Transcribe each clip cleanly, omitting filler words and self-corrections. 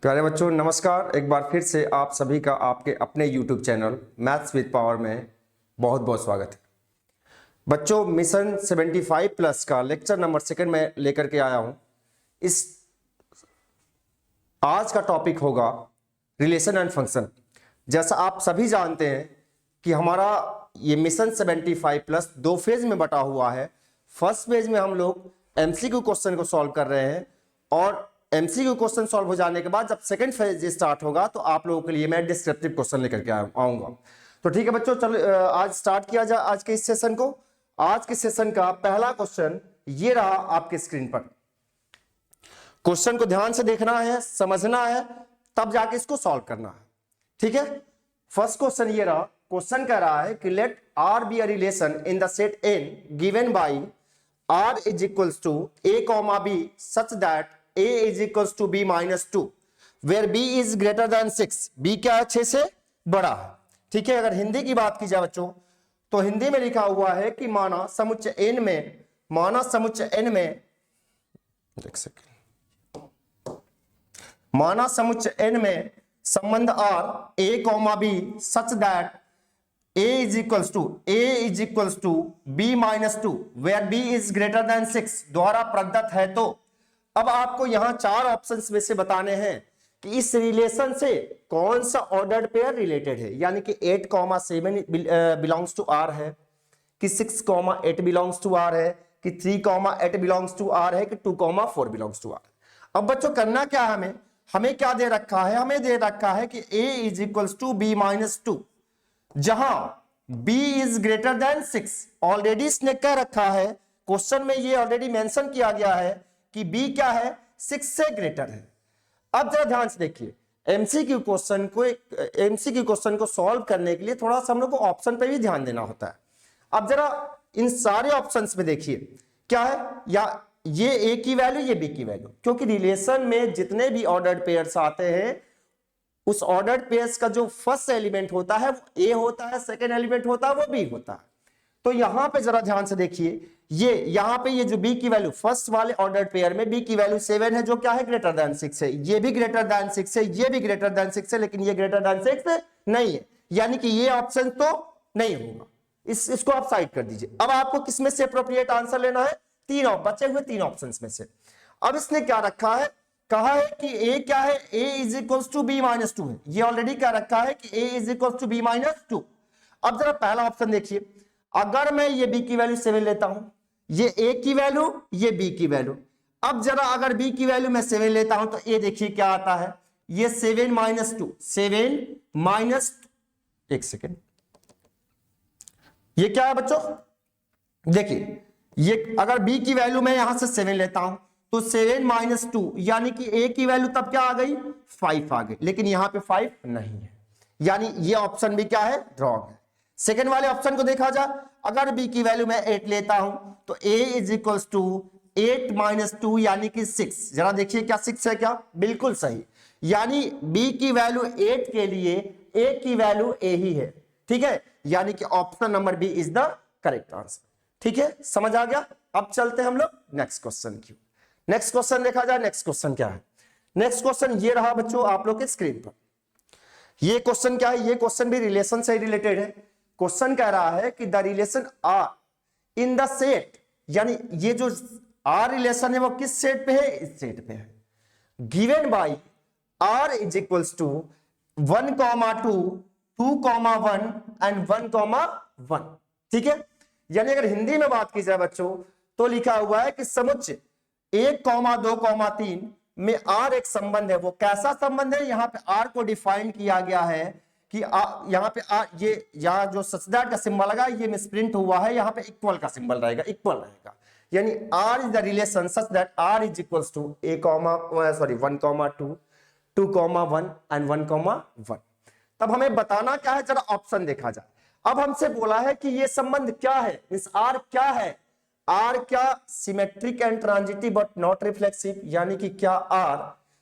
प्यारे बच्चों नमस्कार। एक बार फिर से आप सभी का आपके अपने YouTube channel maths with power में बहुत बहुत स्वागत है। बच्चों मिशन 75 प्लस का लेक्चर नंबर 2 में लेकर के आया हूं। इस आज का टॉपिक होगा रिलेशन एंड फंक्शन। जैसा आप सभी जानते हैं कि हमारा ये मिशन 75 प्लस 2 फेज में बटा हुआ है। फर्स्ट फेज में हम लोग एमसीक्यू क्वेश्चन को सॉल्व कर रहे हैं और एमसीक्यू क्वेश्चन सॉल्व हो जाने के बाद जब सेकंड फेज स्टार्ट होगा तो आप लोगों के लिए मैं डिस्क्रिप्टिव क्वेश्चन लेकर के आऊंगा। तो ठीक है बच्चों, चलो आज स्टार्ट किया जाए आज के इस सेशन को। आज के सेशन का पहला क्वेश्चन ये रहा आपके स्क्रीन पर। क्वेश्चन को ध्यान से देखना है, समझना है, तब जाके इसको सॉल्व करना है। ठीक है, फर्स्ट क्वेश्चन ये रहा। क्वेश्चन कह रहा है कि let R be a relation in the set N given by R is equals to a comma b such that a is equals to b minus 2 where b is greater than 6। b क्या है? 6 से बड़ा है। ठीक है, अगर हिंदी की बात की जाए बच्चों तो हिंदी में लिखा हुआ है कि माना समुच्चय n में एक सेकेंड, माना समुच्चय n में संबंध r a comma b such that a is equals to b minus 2 where b is greater than 6 द्वारा प्रदत्त है। तो अब आपको यहां 4 ऑप्शंस में से बताने हैं कि इस रिलेशन से कौन सा ऑर्डर्ड पेयर रिलेटेड है, यानी कि 8,7 बिलोंग्स टू आर है, कि 6,8 बिलोंग्स टू आर है, कि 3,8 बिलोंग्स टू आर है, कि 2,4 बिलोंग्स टू आर। अब बच्चों करना क्या है, हमें क्या दे रखा है? हमें दे रखा है कि a is equals to b minus 2 जहां b is greater than 6। Already इसने कह रखा है, क्वेश्चन में ये ऑलरेडी मेंशन किया गया है कि b क्या है? 6 से ग्रेटर है। अब जरा ध्यान से देखिए, एमसीक्यू क्वेश्चन को सॉल्व करने के लिए थोड़ा सा हम लोग को ऑप्शन पे भी ध्यान देना होता है। अब जरा इन सारे ऑप्शंस में देखिए क्या है, या ये a की वैल्यू, ये b की वैल्यू, क्योंकि रिलेशन में जितने भी ऑर्डर्ड पेयर्स आते हैं उस ऑर्डर्ड पेयर्स का जो फर्स्ट एलिमेंट होता है वो a होता है, सेकेंड एलिमेंट होता है वो b होता है। तो यहां पे जरा ध्यान से देखिए, ये यहां पे ये जो b की वैल्यू फर्स्ट वाले ऑर्डर्ड पेयर में b की वैल्यू 7 है, जो क्या है? ग्रेटर देन 6 है। ये भी ग्रेटर देन 6 है, ये भी ग्रेटर देन 6 है, लेकिन ये ग्रेटर देन 6 नहीं है, यानी कि ये ऑप्शन तो नहीं होगा। इसको आप साइड कर दीजिए। अब आपको किसमें से अप्रोप्रिएट आंसर लेना है? बचे हुए 3 ऑप्शंस में से। अब इसने क्या रखा है? कहा है कि a क्या है? a is equals to b minus 2 है। ये ऑलरेडी क्या रखा है कि a is equals to b minus 2। अब जरा पहला ऑप्शन देखिए, अगर मैं ये b की वैल्यू 7 लेता हूं, ये a की वैल्यू, ये b की वैल्यू। अब जरा अगर b की वैल्यू मैं 7 लेता हूं तो ये देखिए क्या आता है, ये 7 माइनस 2, 7 माइनस, एक सेकेंड, ये क्या है बच्चों? देखिए ये अगर b की वैल्यू मैं यहां से 7 लेता हूं तो 7 माइनस 2 यानी कि a की वैल्यू तब क्या आ गई? 5 आ गई, लेकिन यहां पे 5 नहीं है, यानी ये ऑप्शन भी क्या है? रॉन्ग है। सेकेंड वाले ऑप्शन को देखा जाए, अगर b की वैल्यू मैं 8 लेता हूं तो a is equals to 8 minus 2 यानी कि 6। जरा देखिए क्या 6 है क्या? बिल्कुल सही, यानी b की वैल्यू 8 के लिए a की वैल्यू a ही है। ठीक है, यानी कि option number B is the correct answer. ठीक है, समझ आ गया? अब चलते हैं हम लोग नेक्स्ट क्वेश्चन की। नेक्स्ट क्वेश्चन देखा जाए, नेक्स्ट क्वेश्चन क्या है? नेक्स्ट क्वेश्चन ये रहा बच्चों आप लोग के स्क्रीन पर। ये क्वेश्चन क्या है? ये क्वेश्चन भी रिलेशन से रिलेटेड है। क्वेश्चन कह रहा है कि the relation R in the set, यानी ये जो आर रिलेशन है वो किस सेट पे है? इस सेट पे है। Given by R is equals to 1,2, 2,1 and 1,1। ठीक है, यानी अगर हिंदी में बात की जाए बच्चों तो लिखा हुआ है कि समुच्चय 1,2,3 में आर एक संबंध है। वो कैसा संबंध है? यहां पे आर को डिफाइन किया गया है कि यहां पे ये यहां जो सच दैट का सिंबल लगा ये मिसप्रिंट हुआ है, यहां पे इक्वल का सिंबल रहेगा, इक्वल रहेगा, यानी R is the relation such that R is equals to 1,2, 2,1 and 1,1। तब हमें बताना क्या है? जरा ऑप्शन देखा जाए। अब हमसे बोला है कि ये संबंध क्या है, मींस आर क्या है? आर क्या symmetric and transitive but not reflexive, यानी कि क्या आर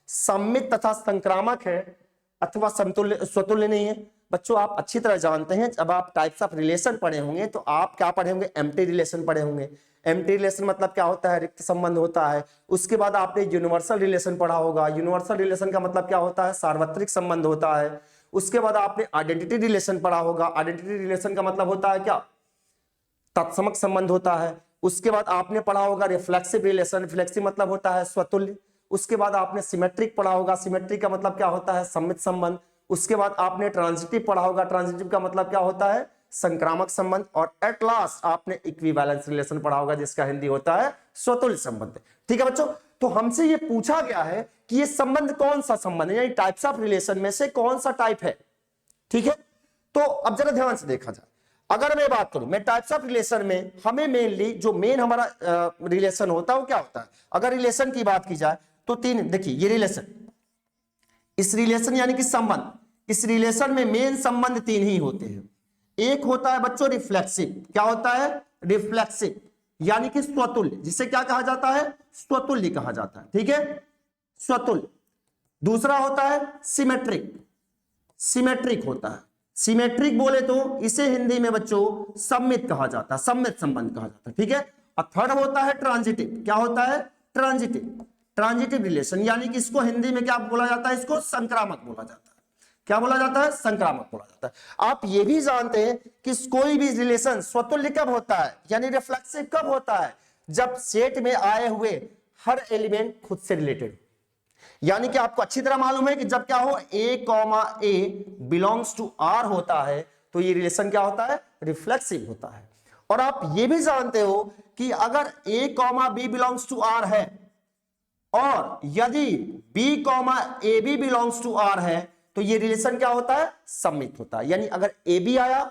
सममित तथा संक्रामक है अथवा समतुल्य स्वतुल्य नहीं है? बच्चों आप अच्छी तरह जानते हैं, जब आप टाइप्स ऑफ रिलेशन पढ़े होंगे तो आप क्या पढ़े होंगे? एम्प्टी रिलेशन पढ़े होंगे। एम्प्टी रिलेशन मतलब क्या होता है, रिक्त संबंध होता है। उसके बाद आपने यूनिवर्सल रिलेशन पढ़ा होगा, यूनिवर्सल रिलेशन का मतलब क्या होता है, सार्वत्रिक संबंध होता है। उसके बाद आपने आइडेंटिटी रिलेशन पढ़ा होगा, आइडेंटिटी रिलेशन का मतलब होता है क्या, तत्समक संबंध होता है। उसके बाद आपने पढ़ा होगा रिफ्लेक्सिव रिलेशन, रिफ्लेक्सिव मतलब होता है स्वतुल्य। उसके बाद आपने सिमेट्रिक पढ़ा होगा, सिमेट्रिक का मतलब क्या होता है, सम्मित संबंध। उसके बाद आपने ट्रांजिटिव पढ़ा होगा, ट्रांजिटिव का मतलब क्या होता है, संक्रामक संबंध। और एट लास्ट आपने इक्विवेलेंस रिलेशन पढ़ा होगा, जिसका हिंदी होता है स्वतुल्य संबंध। ठीक है बच्चों, तो हमसे ये पूछा गया है कि ये संबंध कौन सा संबंध है, यानी टाइप्स ऑफ रिलेशन में से कौन सा टाइप है। ठीक है, तो अब जरा ध्यान से देखा जाए, अगर मैं बात करूं, मैं टाइप्स ऑफ रिलेशन में हमें मेनली जो मेन हमारा रिलेशन होता है वो क्या होता है। अगर रिलेशन की बात की जाए तो तीन, देखिए ये रिलेशन, इस रिलेशन यानी कि संबंध, इस रिलेशन में मेन संबंध तीन ही होते हैं। एक होता है बच्चों रिफ्लेक्सिव, क्या होता है, रिफ्लेक्सिव यानी कि स्वतुल्य, जिसे क्या कहा जाता है, स्वतुल्य कहा जाता है। ठीक है, स्वतुल्य। दूसरा होता है सिमेट्रिक, सिमेट्रिक होता है, सिमेट्रिक बोले तो इसे हिंदी में बच्चों सम्मित कहा जाता है, सम्मित संबंध कहा जाता है। ठीक है, और थर्ड होता है ट्रांजिटिव, क्या होता है, ट्रांजिटिव, ट्रांजिटिव रिलेशन, यानी कि इसको हिंदी में क्या बोला जाता है, इसको संक्रामक बोला जाता है। क्या बोला जाता है, संक्रामक बोला जाता है। आप ये भी जानते हैं कि कोई भी रिलेशन स्वतुल्य कब होता है, यानी रिफ्लेक्सिव कब होता है, जब सेट में आए हुए हर एलिमेंट खुद से रिलेटेड, यानी कि आपको अच्छी तरह मालूम है कि जब क्या हो A, A belongs to R होता है तो ये रिलेशन क्या होता है, रिफ्लेक्सिव होता है। और आप ये भी जानते हो कि अगर A, B belongs to R है और यदि B, AB belongs to R है तो ये रिलेशन क्या होता है, सम्मित होता है। यानी अगर AB आया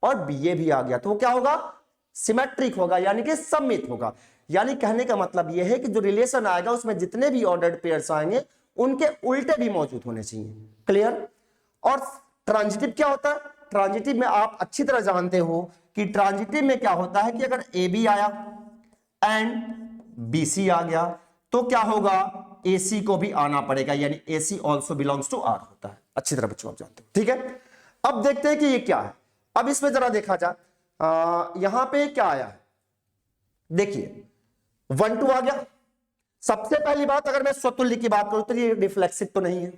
और BA भी आ गया तो वो क्या होगा, सिमेट्रिक होगा, यानी कि सम्मित होगा। यानी कहने का मतलब यह है कि जो रिलेशन आएगा उसमें जितने भी ऑर्डर्ड पेयर्स आएंगे उनके उल्टे भी मौजूद होने चाहिए। क्लियर। और ट्रांजिटिव क्या होता है, ट्रांजिटिव में आप अच्छी तरह जानते हो कि ट्रांजिटिव में क्या होता है कि अगर AB आया एंड BC आ गया तो क्या होगा, AC को भी आना पड़ेगा, यानी AC also belongs to R होता है। अच्छी तरह बच्चों आप जानते हो। ठीक है, अब देखते हैं कि ये क्या है। अब इसमें जरा देखा जाए, यहां पे क्या आया है, देखिए 1 2 आ गया। सबसे पहली बात, अगर मैं स्वतुल्य की बात करूं तो ये रिफ्लेक्सिव तो नहीं है।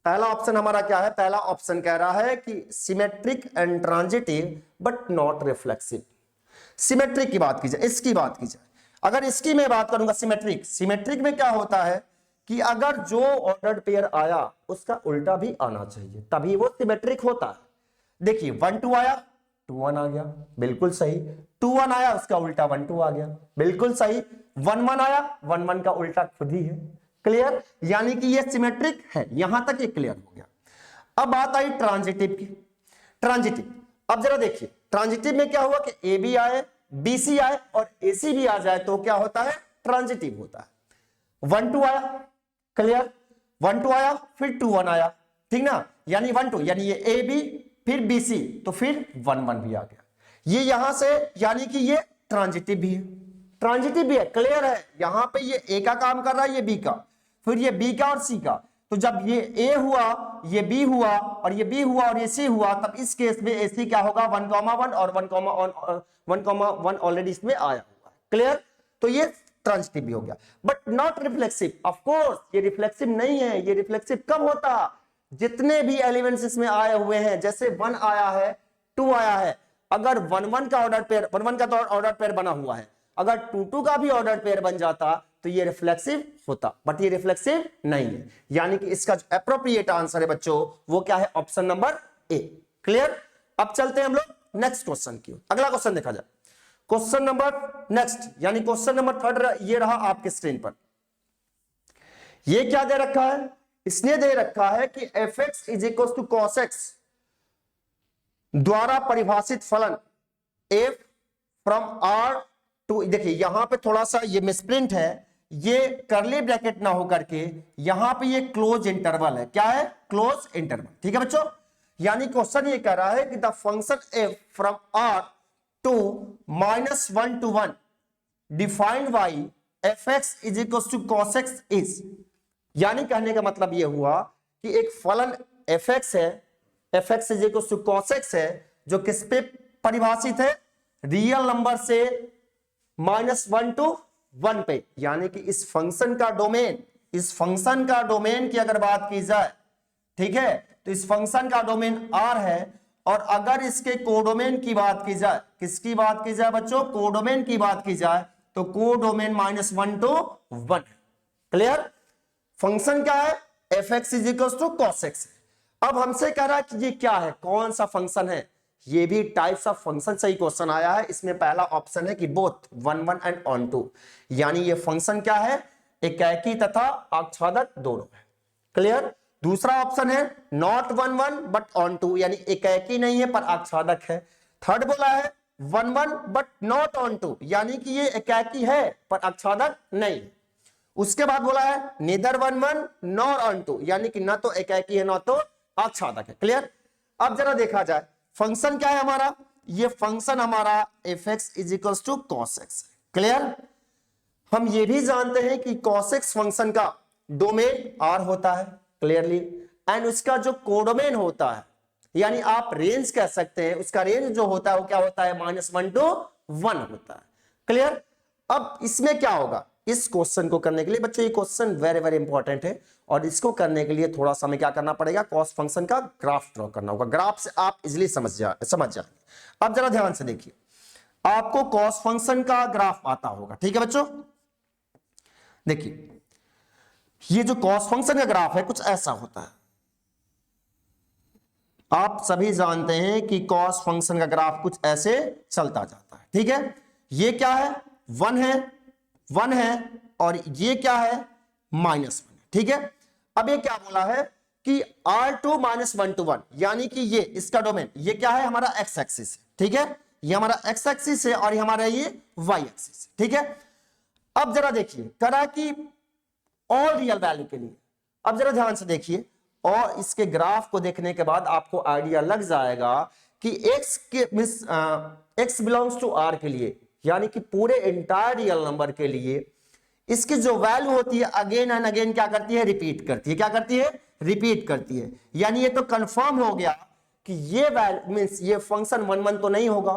पहला ऑप्शन हमारा क्या है, पहला ऑप्शन कह रहा है कि symmetric and transitive but not reflexive. Symmetric की बात की जाए, इसकी बात की जाए, अगर इसकी मैं बात करूंगा सिमेट्रिक, सिमेट्रिक में क्या होता है कि अगर जो ऑर्डर्ड पेयर आया उसका उल्टा भी आना चाहिए तभी वो सिमेट्रिक होता है। देखिए 1 2 आया, 2 1 आ गया, बिल्कुल सही। 2 1 आया, उसका उल्टा 1 2 आ गया, बिल्कुल सही। 1 1 आया, 1 1 का उल्टा खुद ही है। क्लियर, यानी कि ये सिमेट्रिक है, यहां तक ये क्लियर हो गया। अब बात आई ट्रांजिटिव की। ट्रांजिटिव, अब जरा देखिए ट्रांजिटिव में क्या हुआ कि AB आए, BC आए और AC भी आ जाए तो क्या होता है, ट्रांजिटिव होता है। 1 2 आया, क्लियर, 1 2 आया, फिर 2 1 आया, ठीक ना, यानी 1 2, यानी ये AB फिर BC तो फिर 1 1 भी आ गया। ये यहां से यानी कि ये ट्रांजिटिव भी है, ट्रांजिटिव भी है, क्लियर है। यहां पे ये A का काम कर रहा है, ये B का, फिर ये B का और C का। तो जब ये A हुआ, ये B हुआ और ये B हुआ और ये C हुआ, तब इस केस में AC क्या होगा, 1,1 और 1,1 ऑलरेडी इसमें आया हुआ। क्लियर, तो ये ट्रांजिटिव भी हो गया but not reflexive. Of course ये रिफ्लेक्सिव नहीं है। ये रिफ्लेक्सिव कब होता, जितने भी एलिमेंट्स इसमें आए हुए हैं, जैसे 1 आया है, 2 आया है, अगर 1 1 का ऑर्डर पेयर, 1 1 का तो ऑर्डर पेयर बना हुआ है, अगर 2 2 का भी ऑर्डर पेयर बन जाता तो ये रिफ्लेक्सिव होता, बट ये रिफ्लेक्सिव नहीं है। यानी कि इसका जो एप्रोप्रिएट आंसर है बच्चों वो क्या है, ऑप्शन नंबर A। क्लियर। अब चलते हैं हम लोग नेक्स्ट क्वेश्चन की ओर। अगला क्वेश्चन देखा जाए, क्वेश्चन नंबर नेक्स्ट, यानी क्वेश्चन नंबर 3 ये रहा आपके स्क्रीन पर। ये क्या दे रखा है, इसने दे रखा है कि fx is equal to cos x द्वारा परिभाषित फलन f फ्रॉम r टू, देखिए यहां पे थोड़ा सा ये मिसप्रिंट है, ये करली ब्रैकेट ना होकर के यहां पे ये क्लोज इंटरवल है। क्या है, क्लोज इंटरवल। ठीक है बच्चों, यानी क्वेश्चन ये कह रहा है कि the function f from r to -1 to 1 defined by fx is equal to cos x is, यानी कहने का मतलब यह हुआ कि एक फलन fx है, fx is equal to cos x है, जो किस पे परिभाषित है, रियल नंबर से -1 to 1 पे, यानी कि इस फंक्शन का डोमेन की अगर बात की जाए, ठीक है, तो इस फंक्शन का डोमेन R है, और अगर इसके कोडोमेन की बात की जाए, किसकी बात की जाए बच्चों, कोडोमेन की बात की जाए, तो कोडोमेन -1 to 1। क्लियर? फंक्शन क्या है, fx is to cos x। अब हमसे कह रहा है कि ये क्या है, कौन सा फंक्शन है, ये भी टाइप्स ऑफ फंक्शन से ही क्वेश्चन आया है। इसमें पहला ऑप्शन है कि बोथ 1 1 एंड ऑन टू, यानी ये फंक्शन क्या है, एकाकी तथा आच्छादक दोनों है। क्लियर? दूसरा ऑप्शन है नॉट 1 1 बट ऑन टू, यानी एकाकी नहीं है पर आच्छादक है। थर्ड बोला है 1 1 बट नॉट ऑन टू, यानी कि ये एकाकी है पर आच्छादक नहीं। उसके बाद बोला है neither 1 1 नॉर ऑन टू, यानी कि ना तो एकाकी है ना तो आच्छादक है। क्लियर? अब जरा देखा जाए फंक्शन क्या है हमारा, ये फंक्शन हमारा fx is equals to cos x। Clear? हम ये भी जानते हैं कि cos x फंक्शन का डोमेन R होता है, क्लियरली, एंड उसका जो कोडोमेन होता है, यानी आप रेंज कह सकते हैं, उसका रेंज जो होता है वो क्या होता है, -1 to 1 होता है। क्लियर? अब इसमें क्या होगा, इस क्वेश्चन को करने के लिए बच्चों, ये क्वेश्चन वेरी वेरी इंपॉर्टेंट है, और इसको करने के लिए थोड़ा सा हमें क्या करना पड़ेगा, कॉस फंक्शन का ग्राफ ड्रॉ करना होगा। ग्राफ से आप इजिली समझ जाएंगे। अब जरा ध्यान से देखिए, आपको कॉस फंक्शन का ग्राफ आता होगा, ठीक है बच्चों। देखिए ये जो कॉस फंक्शन का ग्राफ है कुछ ऐसा होता है, आप सभी जानते हैं कि कॉस फंक्शन का ग्राफ कुछ ऐसे चलता जाता है, ठीक है। ये क्या है, 1 है और ये क्या है, -1 है, ठीक है। अब ये क्या बोला है कि R2 -1 to 1, यानी कि ये इसका डोमेन, ये क्या है हमारा x एक्सिस, ठीक है, ये हमारा x एक्सिस है और ये हमारा ये y एक्सिस, ठीक है। अब जरा देखिए करा कि ऑल रियल वैल्यू के लिए, अब जरा ध्यान से देखिए, और इसके ग्राफ को देखने के बाद आपको आइडिया लग जाएगा कि x बिलोंग्स टू R के लिए, यानी कि पूरे एंटायर रियल नंबर के लिए इसकी जो वैल्यू होती है अगेन एंड अगेन क्या करती है, रिपीट करती है। क्या करती है, रिपीट करती है। यानी ये तो कंफर्म हो गया कि ये वैल्यू मींस ये फंक्शन 1 1 तो नहीं होगा,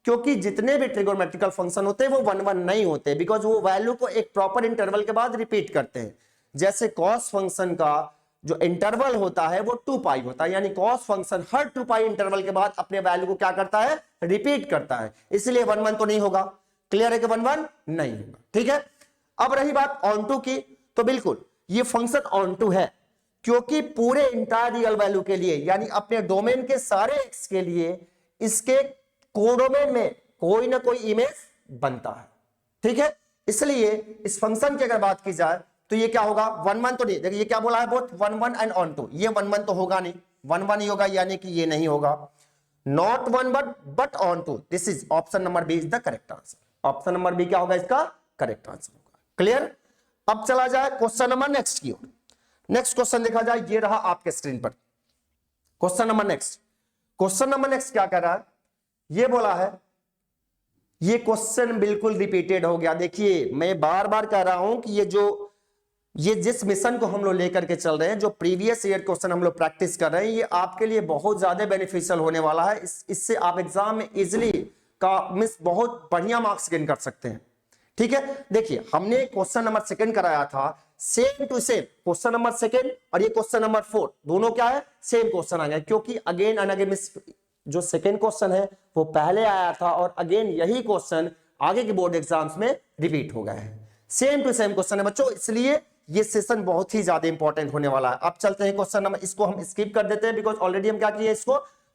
क्योंकि जितने भी ट्रिगोनोमेट्रिकल फंक्शन होते हैं वो 1 1 नहीं होते, बिकॉज वो वैल्यू को एक प्रॉपर इंटरवल के बाद रिपीट करते हैं। जैसे कॉस फंक्शन का जो इंटरवल होता है वो 2 पाई होता है, यानी कॉस फंक्शन हर 2 पाई इंटरवल के बाद अपने वैल्यू को क्या करता है, रिपीट करता है, इसलिए 1 1 तो नहीं होगा। क्लियर है कि 1 1 नहीं होगा, ठीक है। अब रही बात ऑन टू की, तो बिल्कुल ये फंक्शन ऑन टू है, क्योंकि पूरे इंटायर रियल वैल्यू के लिए, यानी अपने डोमेन के सारे एक्स के लिए इसके कोडोमेन में कोई ना कोई इमेज बनता है, ठीक है। इसलिए इस फंक्शन की अगर बात की जाए तो ये क्या होगा, 1 1 तो नहीं, देखिए ये क्या बोला है, बोथ 1 1 एंड ऑन टू, ये 1 1 तो होगा नहीं, 1 1 ही होगा, यानी कि ये नहीं होगा। Not 1 but onto, this is option number B is the correct answer. Option number B क्या होगा इसका करेक्ट आंसर होगा। क्लियर? अब चला जाए क्वेश्चन नंबर नेक्स्ट की ओर। नेक्स्ट क्वेश्चन देखा जाए, ये रहा आपके स्क्रीन पर question number next. Question number next क्या कर रहा है, ये बोला है, ये क्वेश्चन बिल्कुल रिपीटेड हो गया। देखिए मैं बार बार कह रहा हूं कि ये जिस मिशन को हम लोग लेकर के चल रहे हैं, जो प्रीवियस ईयर क्वेश्चन हम लोग प्रैक्टिस कर रहे हैं, ये आपके लिए बहुत ज्यादा बेनिफिशियल होने वाला है। इससे आप एग्जाम में इजिली बहुत बढ़िया मार्क्स गेन कर सकते हैं, ठीक है। देखिए हमने क्वेश्चन नंबर 2 कराया था, same to same question number 2 और ये क्वेश्चन नंबर 4 दोनों क्या है, सेम क्वेश्चन आ गया, क्योंकि अगेन एंड अगेन जो सेकंड क्वेश्चन है वो पहले आया था और अगेन यही क्वेश्चन आगे के बोर्ड एग्जाम्स में रिपीट हो गया है। सेम टू सेम क्वेश्चन है बच्चों, इसलिए ये सेशन बहुत ही ज्यादा इंपॉर्टेंट होने वाला है। अब चलते हैं क्वेश्चन नंबर, इसको हम स्किप कर देते हैं बिकॉज ऑलरेडी हम क्या किए,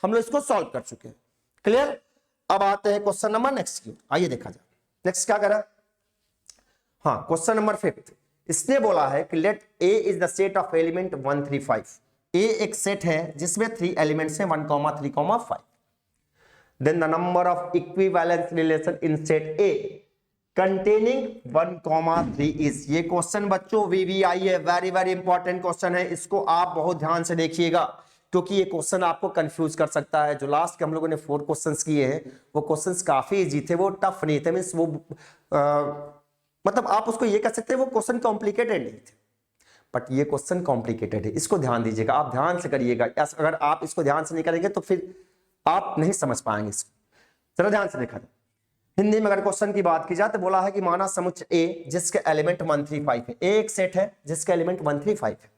हम लोग इसको सॉल्व कर चुके हैं। क्लियर? अब आते हैं क्वेश्चन नंबर नेक्स्ट की, आइए देखा जाए नेक्स्ट क्या करा। हाँ, क्वेश्चन नंबर 5 इसने बोला है कि let A is the set of element 1 3 5। A एक सेट है जिसमें 3 एलिमेंट्स हैं 1 3 5। Then the number of equivalence relation in set A containing 1 3 is. ये क्वेश्चन बच्चों VVI है, वेरी वेरी इंपॉर्टेंट क्वेश्चन है, इसको आप बहुत ध्यान से देखिएगा क्योंकि ये क्वेश्चन आपको कंफ्यूज कर सकता है। जो लास्ट के हम लोगों ने 4 क्वेश्चंस किए हैं वो क्वेश्चंस काफी इजी थे, वो टफ नहीं थे, मींस वो मतलब आप उसको ये कह सकते हैं वो क्वेश्चन कॉम्प्लिकेटेड नहीं थे, बट ये क्वेश्चन कॉम्प्लिकेटेड है। इसको ध्यान दीजिएगा, आप ध्यान से करिएगा, अगर आप इसको ध्यान से नहीं करेंगे तो फिर आप नहीं समझ पाएंगे इसको। चलो ध्यान से देखा जाए, हिंदी में अगर क्वेश्चन की बात की जाए तो बोला है कि माना समुच्चय ए जिसके एलिमेंट 1 3 5 है, एक सेट है जिसके एलिमेंट 1 3 5 है।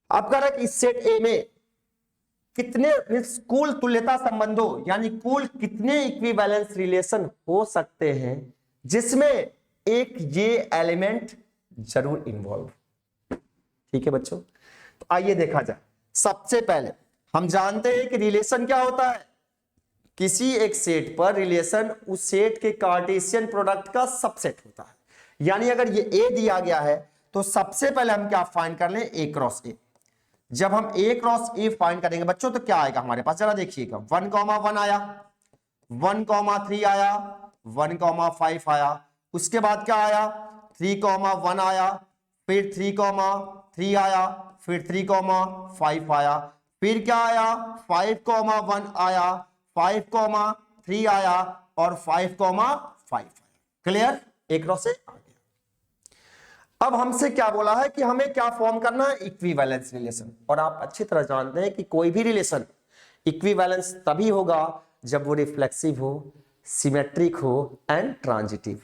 अब कह रहा है कि इस सेट ए में कितने कुल तुल्यता संबंधों यानी कुल कितने इक्विवेलेंस रिलेशन हो सकते हैं जिसमें एक ये एलिमेंट जरूर इन्वॉल्व। ठीक है बच्चों, तो आइए देखा जाए। सबसे पहले हम जानते हैं कि रिलेशन क्या होता है, किसी एक सेट पर रिलेशन उस सेट के कार्टेशियन प्रोडक्ट का सबसेट होता है। यानी अगर ये ए दिया गया है तो सबसे पहले हम क्या फाइंड कर लें, ए क्रॉस ए। जब हम ए क्रॉस ए फाइंड करेंगे बच्चों तो क्या आएगा हमारे पास, जरा देखिएगा 1,1 आया, 1,3 आया, 1,5 आया, उसके बाद क्या आया 3,1 आया, फिर 3,3 आया, फिर 3,5 आया, फिर क्या आया 5,1 आया, 5,3 आया और 5,5 आया। क्लियर, एक क्रॉस ए आ गया। अब हमसे क्या बोला है कि हमें क्या फॉर्म करना है, इक्विवेलेंस रिलेशन। और आप अच्छी तरह जानते हैं कि कोई भी रिलेशन इक्विवेलेंस तभी होगा जब वो रिफ्लेक्सिव हो, सिमेट्रिक हो एंड ट्रांजिटिव।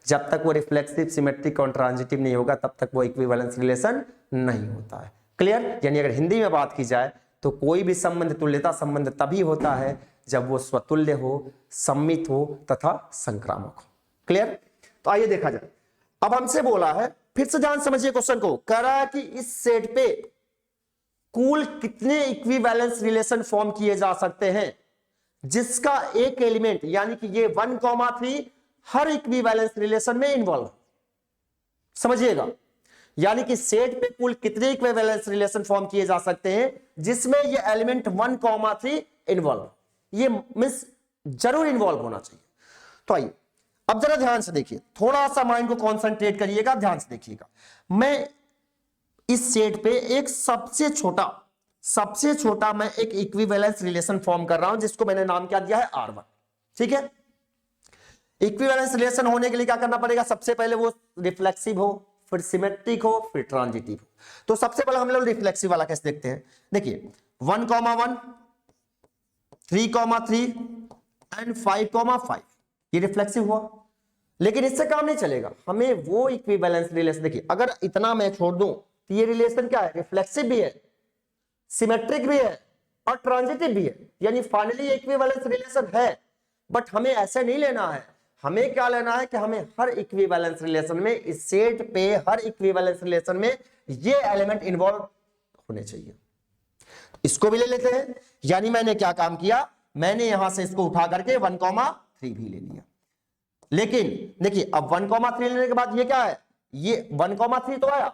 जब तक वो रिफ्लेक्सिव, सिमेट्रिक और ट्रांजिटिव नहीं होगा तब तक वो इक्विवेलेंस रिलेशन नहीं होता है। क्लियर, यानी अगर हिंदी में बात की जाए तो कोई भी संबंध, तुल्यता संबंध तभी होता है जब वो स्वतुल्य हो, सम्मित हो तथा संक्रामक हो। क्लियर, तो आइए देखा जाए। अब हमसे बोला है, फिर से ध्यान समझिए क्वेश्चन को, कह रहा है कि इस सेट पे कुल कितने इक्विवेलेंस रिलेशन फॉर्म किए जा सकते हैं जिसका एक एलिमेंट यानी कि ये 1,3 हर इक्विवेलेंस रिलेशन में इन्वॉल्व। समझिएगा, यानी कि सेट पे कुल कितने इक्विवेलेंस रिलेशन फॉर्म किए जा सकते हैं जिसमें ये एलिमेंट 1,3 इन्वॉल्व। ये मींस जरूर इन्वॉल्व होना चाहिए। तो आइए अब जरा ध्यान से देखिए, थोड़ा सा माइंड को कंसंट्रेट करिएगा, ध्यान से देखिएगा। मैं इस सेट पे एक सबसे छोटा मैं एक इक्विवेलेंस रिलेशन फॉर्म कर रहा हूं जिसको मैंने नाम क्या दिया है, R1। ठीक है, इक्विवेलेंस रिलेशन होने के लिए क्या करना पड़ेगा, सबसे पहले वो रिफ्लेक्सिव हो, फिर सिमेट्रिक हो, फिर ट्रांजिटिव हो। तो सबसे पहले हम लोग रिफ्लेक्सिव वाला कैसे देखते हैं। देखिए 1,1 3,3 एंड 5,5 ये रिफ्लेक्सिव हुआ, लेकिन इससे काम नहीं चलेगा, हमें वो इक्विवेलेंस रिलेशन। देखिए अगर इतना मैं छोड़ दूं तो ये रिलेशन क्या है, रिफ्लेक्सिव भी है, सिमेट्रिक भी है और ट्रांजिटिव भी है। यानी फाइनली इक्विवेलेंस रिलेशन है, बट हमें ऐसे नहीं लेना है। हमें क्या लेना है कि हमें हर इक्विवेलेंस रिलेशन में, इस सेट पे हर इक्विवेलेंस रिलेशन में ये एलिमेंट इन्वॉल्व होने चाहिए। इसको भी ले लेते हैं। यानी मैंने क्या काम किया, मैंने यहां से इसको उठा करके 1,3 भी ले लिया। लेकिन देखिए अब 1,3 लेने के बाद ये क्या है, ये 1,3 तो आया,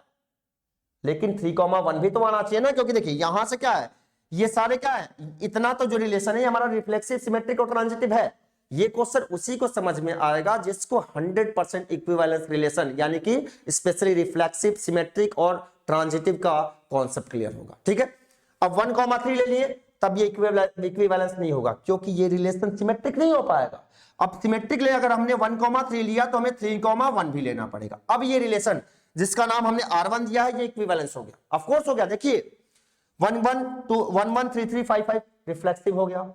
लेकिन 3,1 भी तो आना चाहिए ना, क्योंकि देखिए यहां से क्या है, ये सारे क्या है, इतना तो जो रिलेशन है हमारा रिफ्लेक्सिव, सिमेट्रिक और ट्रांजिटिव है। ये क्वेश्चन उसी को समझ में आएगा जिसको 100% इक्विवेलेंस रिलेशन यानी कि स्पेशली रिफ्लेक्सिव, सिमेट्रिक और ट्रांजिटिव का कॉन्सेप्ट क्लियर होगा। ठीक है, अब 1,3 ले लिए तब ये इक्विवेलेंस नहीं होगा क्योंकि ये रिलेशन सिमेट्रिक नहीं हो पाएगा। अब सिमेट्रिक ले अगर हमने 1,3 लिया तो हमें 3,1 भी लेना पड़ेगा। अब ये रिलेशन जिसका नाम हमने R1 दिया है ये इक्विवेलेंस हो गया, ऑफ कोर्स हो गया। देखिए 1,1 3 3 5 5 रिफ्लेक्सिव हो गया।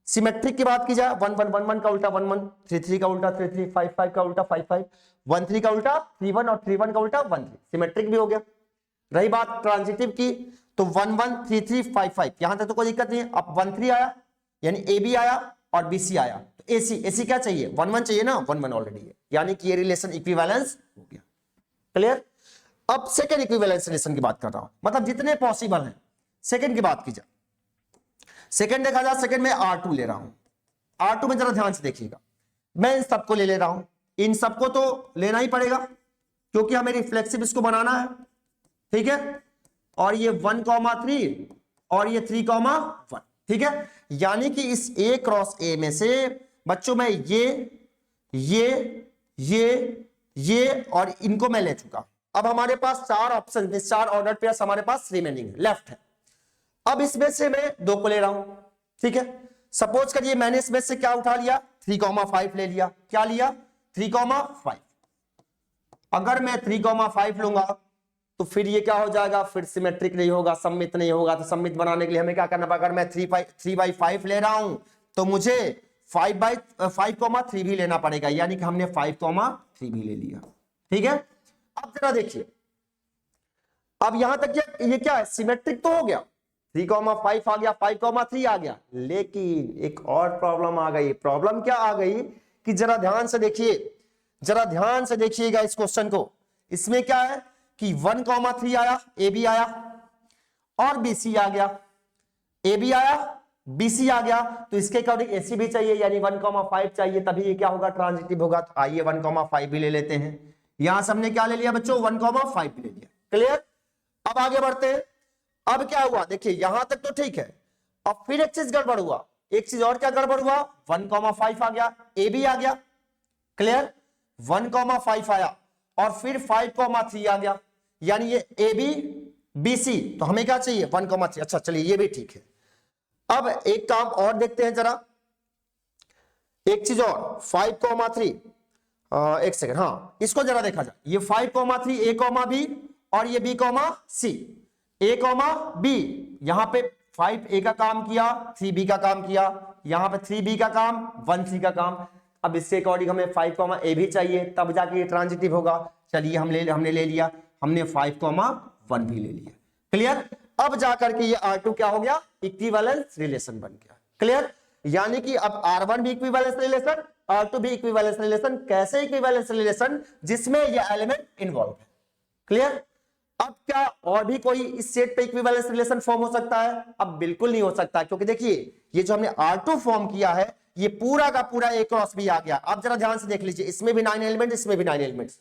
सिमेट्रिक की बात की जाए 1,1 का उल्टा 1,1, 3,3 का उल्टा 3,3, 5,5 का उल्टा 5,5, 1,3 का उल्टा 3,1 और 3,1 का उल्टा 1,3, सिमेट्रिक भी हो गया। रही बात ट्रांजिटिव की तो 1,1 3,3 5,5 यहां तक तो कोई दिक्कत नहीं है। अब 1,3 आया यानी AB आया और BC आया, तो AC क्या चाहिए, 1,1 चाहिए ना, 1,1 ऑलरेडी है, यानी कि ये रिलेशन इक्विवेलेंस हो गया। क्लियर, अब सेकंड इक्विवेलेंस रिलेशन की बात कर रहा हूं, मतलब जितने पॉसिबल हैं सेकंड की बात की जाए। सेकंड देखा जाए, सेकंड में R2 ले रहा हूं। R2 में जरा ध्यान से देखिएगा, मैं इन सबको ले रहा हूं, इन सबको तो लेना ही पड़ेगा क्योंकि हमें रिफ्लेक्सिव इसको बनाना है। ठीक है, और ये 1,3 और ये 3,1। ठीक है, यानी कि इस A क्रॉस A में से बच्चों में ये और इनको मैं ले चुका। अब हमारे पास 4 ऑप्शन, 4 ऑर्डर पेयर्स हमारे पास रिमेनिंग लेफ्ट है। अब इसमें से मैं 2 को ले रहा हूं। ठीक है, सपोज करिए मैंने इसमें से क्या उठा लिया, 3,5 ले लिया। क्या लिया, 3,5। अगर मैं 3,5 लूंगा तो फिर ये क्या हो जाएगा, फिर सिमेट्रिक नहीं होगा, सम्मित नहीं होगा। तो सम्मित बनाने के लिए हमें क्या करना पड़ेगा, अगर मैं 3/5 ले रहा हूं तो मुझे 5,3 भी लेना पड़ेगा, यानी कि हमने 5,3 भी ले लिया। ठीक है, अब जरा देखिए, अब यहां तक ये क्या है, सिमेट्रिक तो हो गया, 3,5 आ गया, 5,3 आ गया, लेकिन एक और प्रॉब्लम आ गई। प्रॉब्लम क्या आ गई कि जरा ध्यान से देखिए, जरा ध्यान से देखिएगा इस क्वेश्चन को। इसमें क्या है कि 1,3 आया, ए बी आया और बी सी आ गया, ए बी आया बी सी आ गया, तो इसके अकॉर्डिंग ए सी भी चाहिए, यानी 1,5 चाहिए, तभी ये क्या होगा, ट्रांजिटिव होगा। तो आइए 1,5 भी ले लेते हैं। यहां से हमने क्या ले लिया बच्चों, 1,5 भी ले लिया। क्लियर, अब आगे बढ़ते हैं। अब क्या हुआ, देखिए यहां तक तो ठीक है, अब फिर एक चीज गड़बड़ हुआ, एक चीज और क्या गड़बड़ हुआ, 1,5 आ गया, ए बी आ गया। क्लियर, 1,5 आया और फिर 5,3 आ गया, यानी ये ए बी बी सी, तो हमें क्या चाहिए, 1,3। अच्छा चलिए ये भी ठीक है। अब एक काम और देखते हैं जरा, एक चीज और, 5,3, एक सेकंड, हाँ इसको जरा देखा जाए, ये 5,3 ए कॉमा बी और ये बी कॉमा सी, ए कॉमा बी, यहां पे 5 ए का काम किया, 3 बी का काम किया, यहां पे 3 बी का काम, 1 सी का काम। अब इसके अकॉर्डिंग हमें 5 ए भी चाहिए, तब जाके ये ट्रांजिटिव होगा। चलिए हमने ले लिया, हमने 5,1 भी ले लिया। क्लियर, अब जाकर के ये R2 क्या हो गया, इक्विवेलेंस रिलेशन बन गया। क्लियर, यानी कि अब R1 भी इक्विवेलेंस रिलेशन, R2 भी इक्विवेलेंस रिलेशन। कैसे इक्विवेलेंस रिलेशन, जिसमें ये एलिमेंट इन्वॉल्व है। क्लियर, अब क्या और भी कोई इस सेट पे इक्विवेलेंस रिलेशन फॉर्म हो सकता है? अब बिल्कुल नहीं हो सकता, क्योंकि देखिए ये जो हमने R2 फॉर्म किया है, ये पूरा का पूरा A क्रॉस B आ गया। अब जरा ध्यान से देख लीजिए, इसमें भी 9 एलिमेंट, इसमें भी 9 एलिमेंट्स।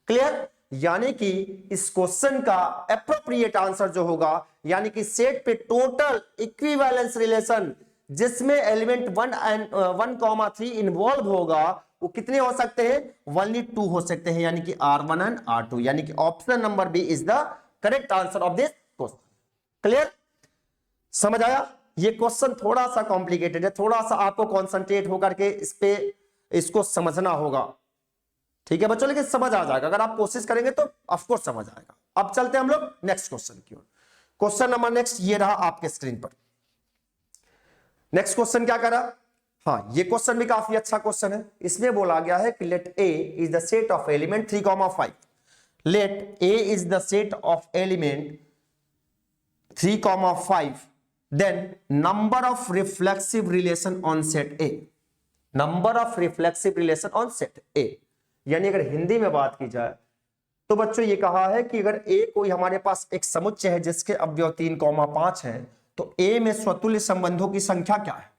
क्लियर, यानी कि इस क्वेश्चन का एप्रोप्रिएट आंसर जो होगा, यानी कि सेट पे टोटल इक्विवेलेंस रिलेशन जिसमें एलिमेंट 1,3 इन्वॉल्व होगा, वो कितने हो सकते हैं, ओनली 2 हो सकते हैं, यानी कि R1 एंड R2, यानी कि option number B is the correct answer of this question. Clear, समझ आया? ये क्वेश्चन थोड़ा सा कॉम्प्लिकेटेड है, थोड़ा सा आपको कॉन्सेंट्रेट होकर के इसको समझना होगा। ठीक है बच्चों, लेकिन समझ आ जाएगा, अगर आप कोशिश करेंगे तो ऑफकोर्स समझ आएगा। अब चलते हैं हम लोग नेक्स्ट क्वेश्चन की ओर। क्वेश्चन नंबर नेक्स्ट ये रहा आपके स्क्रीन पर। नेक्स्ट क्वेश्चन क्या करा, हाँ ये क्वेश्चन भी काफी अच्छा क्वेश्चन है। इसमें बोला गया है कि let A is the set of element 3,5, let A is the set of element 3,5, then number of reflexive relation on set A, number of reflexive relation on set A. यानी अगर हिंदी में बात की जाए तो बच्चों ये कहा है कि अगर ए कोई हमारे पास एक समुच्चय है जिसके अवयव 3,5 है, तो ए में स्वतुल्य संबंधों की संख्या क्या है।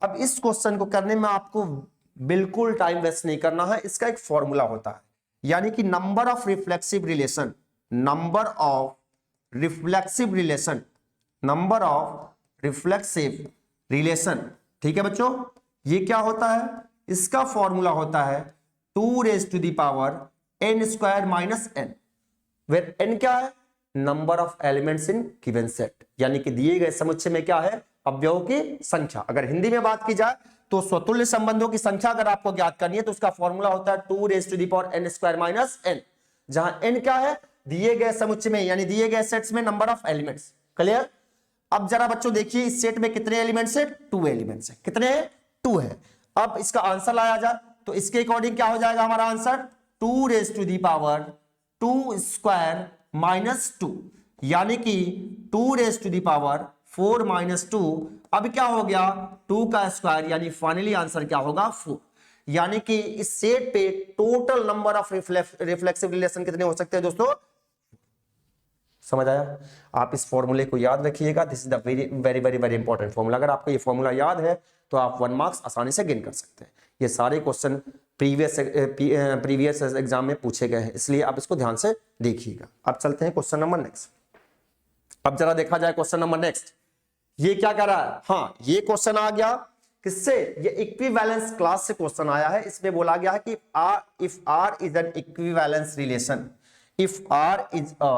अब इस क्वेश्चन को करने में आपको बिल्कुल टाइम वेस्ट नहीं करना है, इसका एक फॉर्मूला होता है, यानी कि number of reflexive relation, number of reflexive relation, number of reflexive relation. ठीक है बच्चों, ये क्या होता है, इसका फॉर्मूला होता है 2 raised to the power n square minus n, where n क्या है, number of elements in given set, यानी कि दिए गए समुच्चय में क्या है, अवयवों की संख्या। अगर हिंदी में बात की जाए तो स्वतुल्य संबंधों की संख्या अगर आपको ज्ञात करनी है तो उसका फॉर्मूला होता है 2 raised to the power n square minus n, जहां n क्या है, दिए गए समुच्चय में यानी दिए गए सेट्स में नंबर ऑफ एलिमेंट्स। क्लियर, अब जरा बच्चों देखिए इस सेट में कितने एलिमेंट्स है, 2 एलिमेंट्स है। कितने हैं, 2 है। अब इसका आंसर लाया जाए तो इसके अकॉर्डिंग क्या हो जाएगा हमारा answer, 2 raised to the power 2 square minus 2, यानी कि 2 raised to the power 4 minus 2। अब क्या हो गया, 2 का स्क्वायर, यानी फाइनली आंसर क्या होगा, 4। यानी कि इस सेट पे total number of reflexive relation कितने हो सकते हैं दोस्तों, समझ आया? आप इस फॉर्मूले को याद रखिएगा, this is the very very very very important formula. अगर आपको ये फॉर्मूला याद है तो आप 1 मार्क्स आसानी से गेन कर सकते हैं। ये सारे क्वेश्चन प्रीवियस एग्जाम में पूछे गए हैं, इसलिए आप इसको ध्यान से देखिएगा। अब चलते हैं क्वेश्चन नंबर नेक्स्ट। अब जरा देखा जाए क्वेश्चन नंबर नेक्स्ट, ये क्या कर रहा है, हाँ ये क्वेश्चन आ गया किससे, ये इक्विवेलेंस क्लास से क्वेश्चन आया है। इसमें बोला गया है कि if R is an equivalence relation, if R is a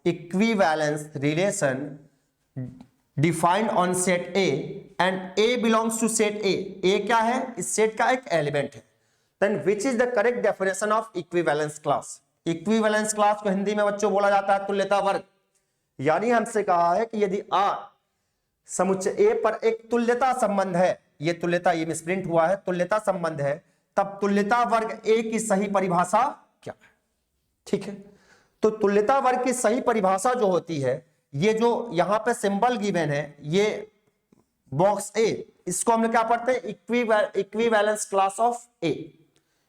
equivalence relation defined on set A and A belongs to set A, A क्या है, इस सेट का एक एलिमेंट है, then which is the correct definition of equivalence class. Equivalence class को हिंदी में बच्चों बोला जाता है तुल्यता वर्ग। यानी हमसे कहा है कि यदि R समुच्चय ए पर एक तुल्यता संबंध है, ये तुल्यता, ये मिसप्रिंट हुआ है, तुल्यता संबंध है, तब तुल्यता वर्ग ए की सही परिभाषा क्या है? ठीक है, तो तुल्यता वर्ग की सही परिभाषा जो होती है, ये जो यहां पे सिंबल गिवन है, ये बॉक्स ए, इसको हम लोग क्या पढ़ते हैं? Equivalence class of A,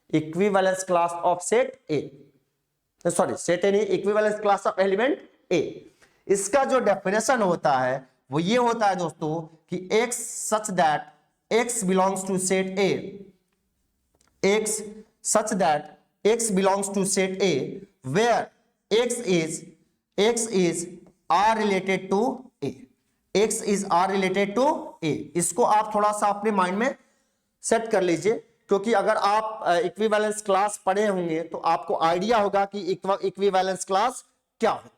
equivalence class of set A, sorry set ए नहीं, इक्विवेलेंस क्लास ऑफ एलिमेंट ए। इसका जो डेफिनेशन होता है वो ये होता है दोस्तों कि x such that x belongs to set A, x such that x belongs to set A where x is r related to A, x is r related to A। इसको आप थोड़ा सा अपने माइंड में सेट कर लीजिए, क्योंकि अगर आप इक्विवेलेंस क्लास पढ़े होंगे तो आपको आइडिया होगा कि इक्विवेलेंस क्लास क्या होता है।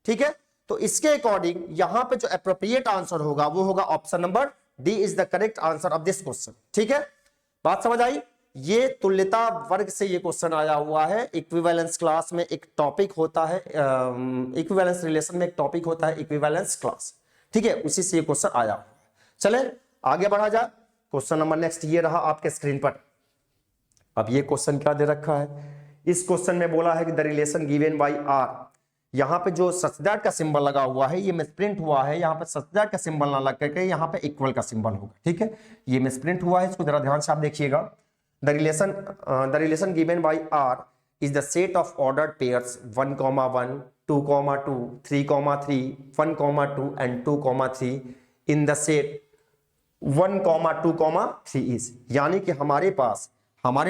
ठीक है, तो इसके अकॉर्डिंग यहां पे जो एप्रोप्रिएट आंसर होगा वो होगा option number D is the correct answer of this question. ठीक है, बात समझ आई? ये तुल्यता वर्ग से ये क्वेश्चन आया हुआ है। इक्विवेलेंस क्लास में एक टॉपिक होता है, इक्विवेलेंस रिलेशन में एक टॉपिक होता है इक्विवेलेंस क्लास। ठीक है, उसी से ये क्वेश्चन आया हुआ है। चले आगे बढ़ा जाए। क्वेश्चन नंबर नेक्स्ट ये रहा आपके स्क्रीन पर। अब ये क्वेश्चन क्या दे रखा है? इस क्वेश्चन में बोला है कि the relation given by R, यहाँ पे जो सच दैट का सिंबल लगा हुआ है ये मिसप्रिंट हुआ है, यहाँ पे सच दैट का सिंबल ना लग करके यहाँ पे इक्वल का सिंबल होगा। ठीक है, ये मिसप्रिंट हुआ है, इसको जरा ध्यान से आप देखिएगा। The relation given by R is the set of ordered pairs 1, 1, 2, 2, 3, 3, 1, 2 and 2, 3 in the set 1, 2, 3 is, यानी कि हमारे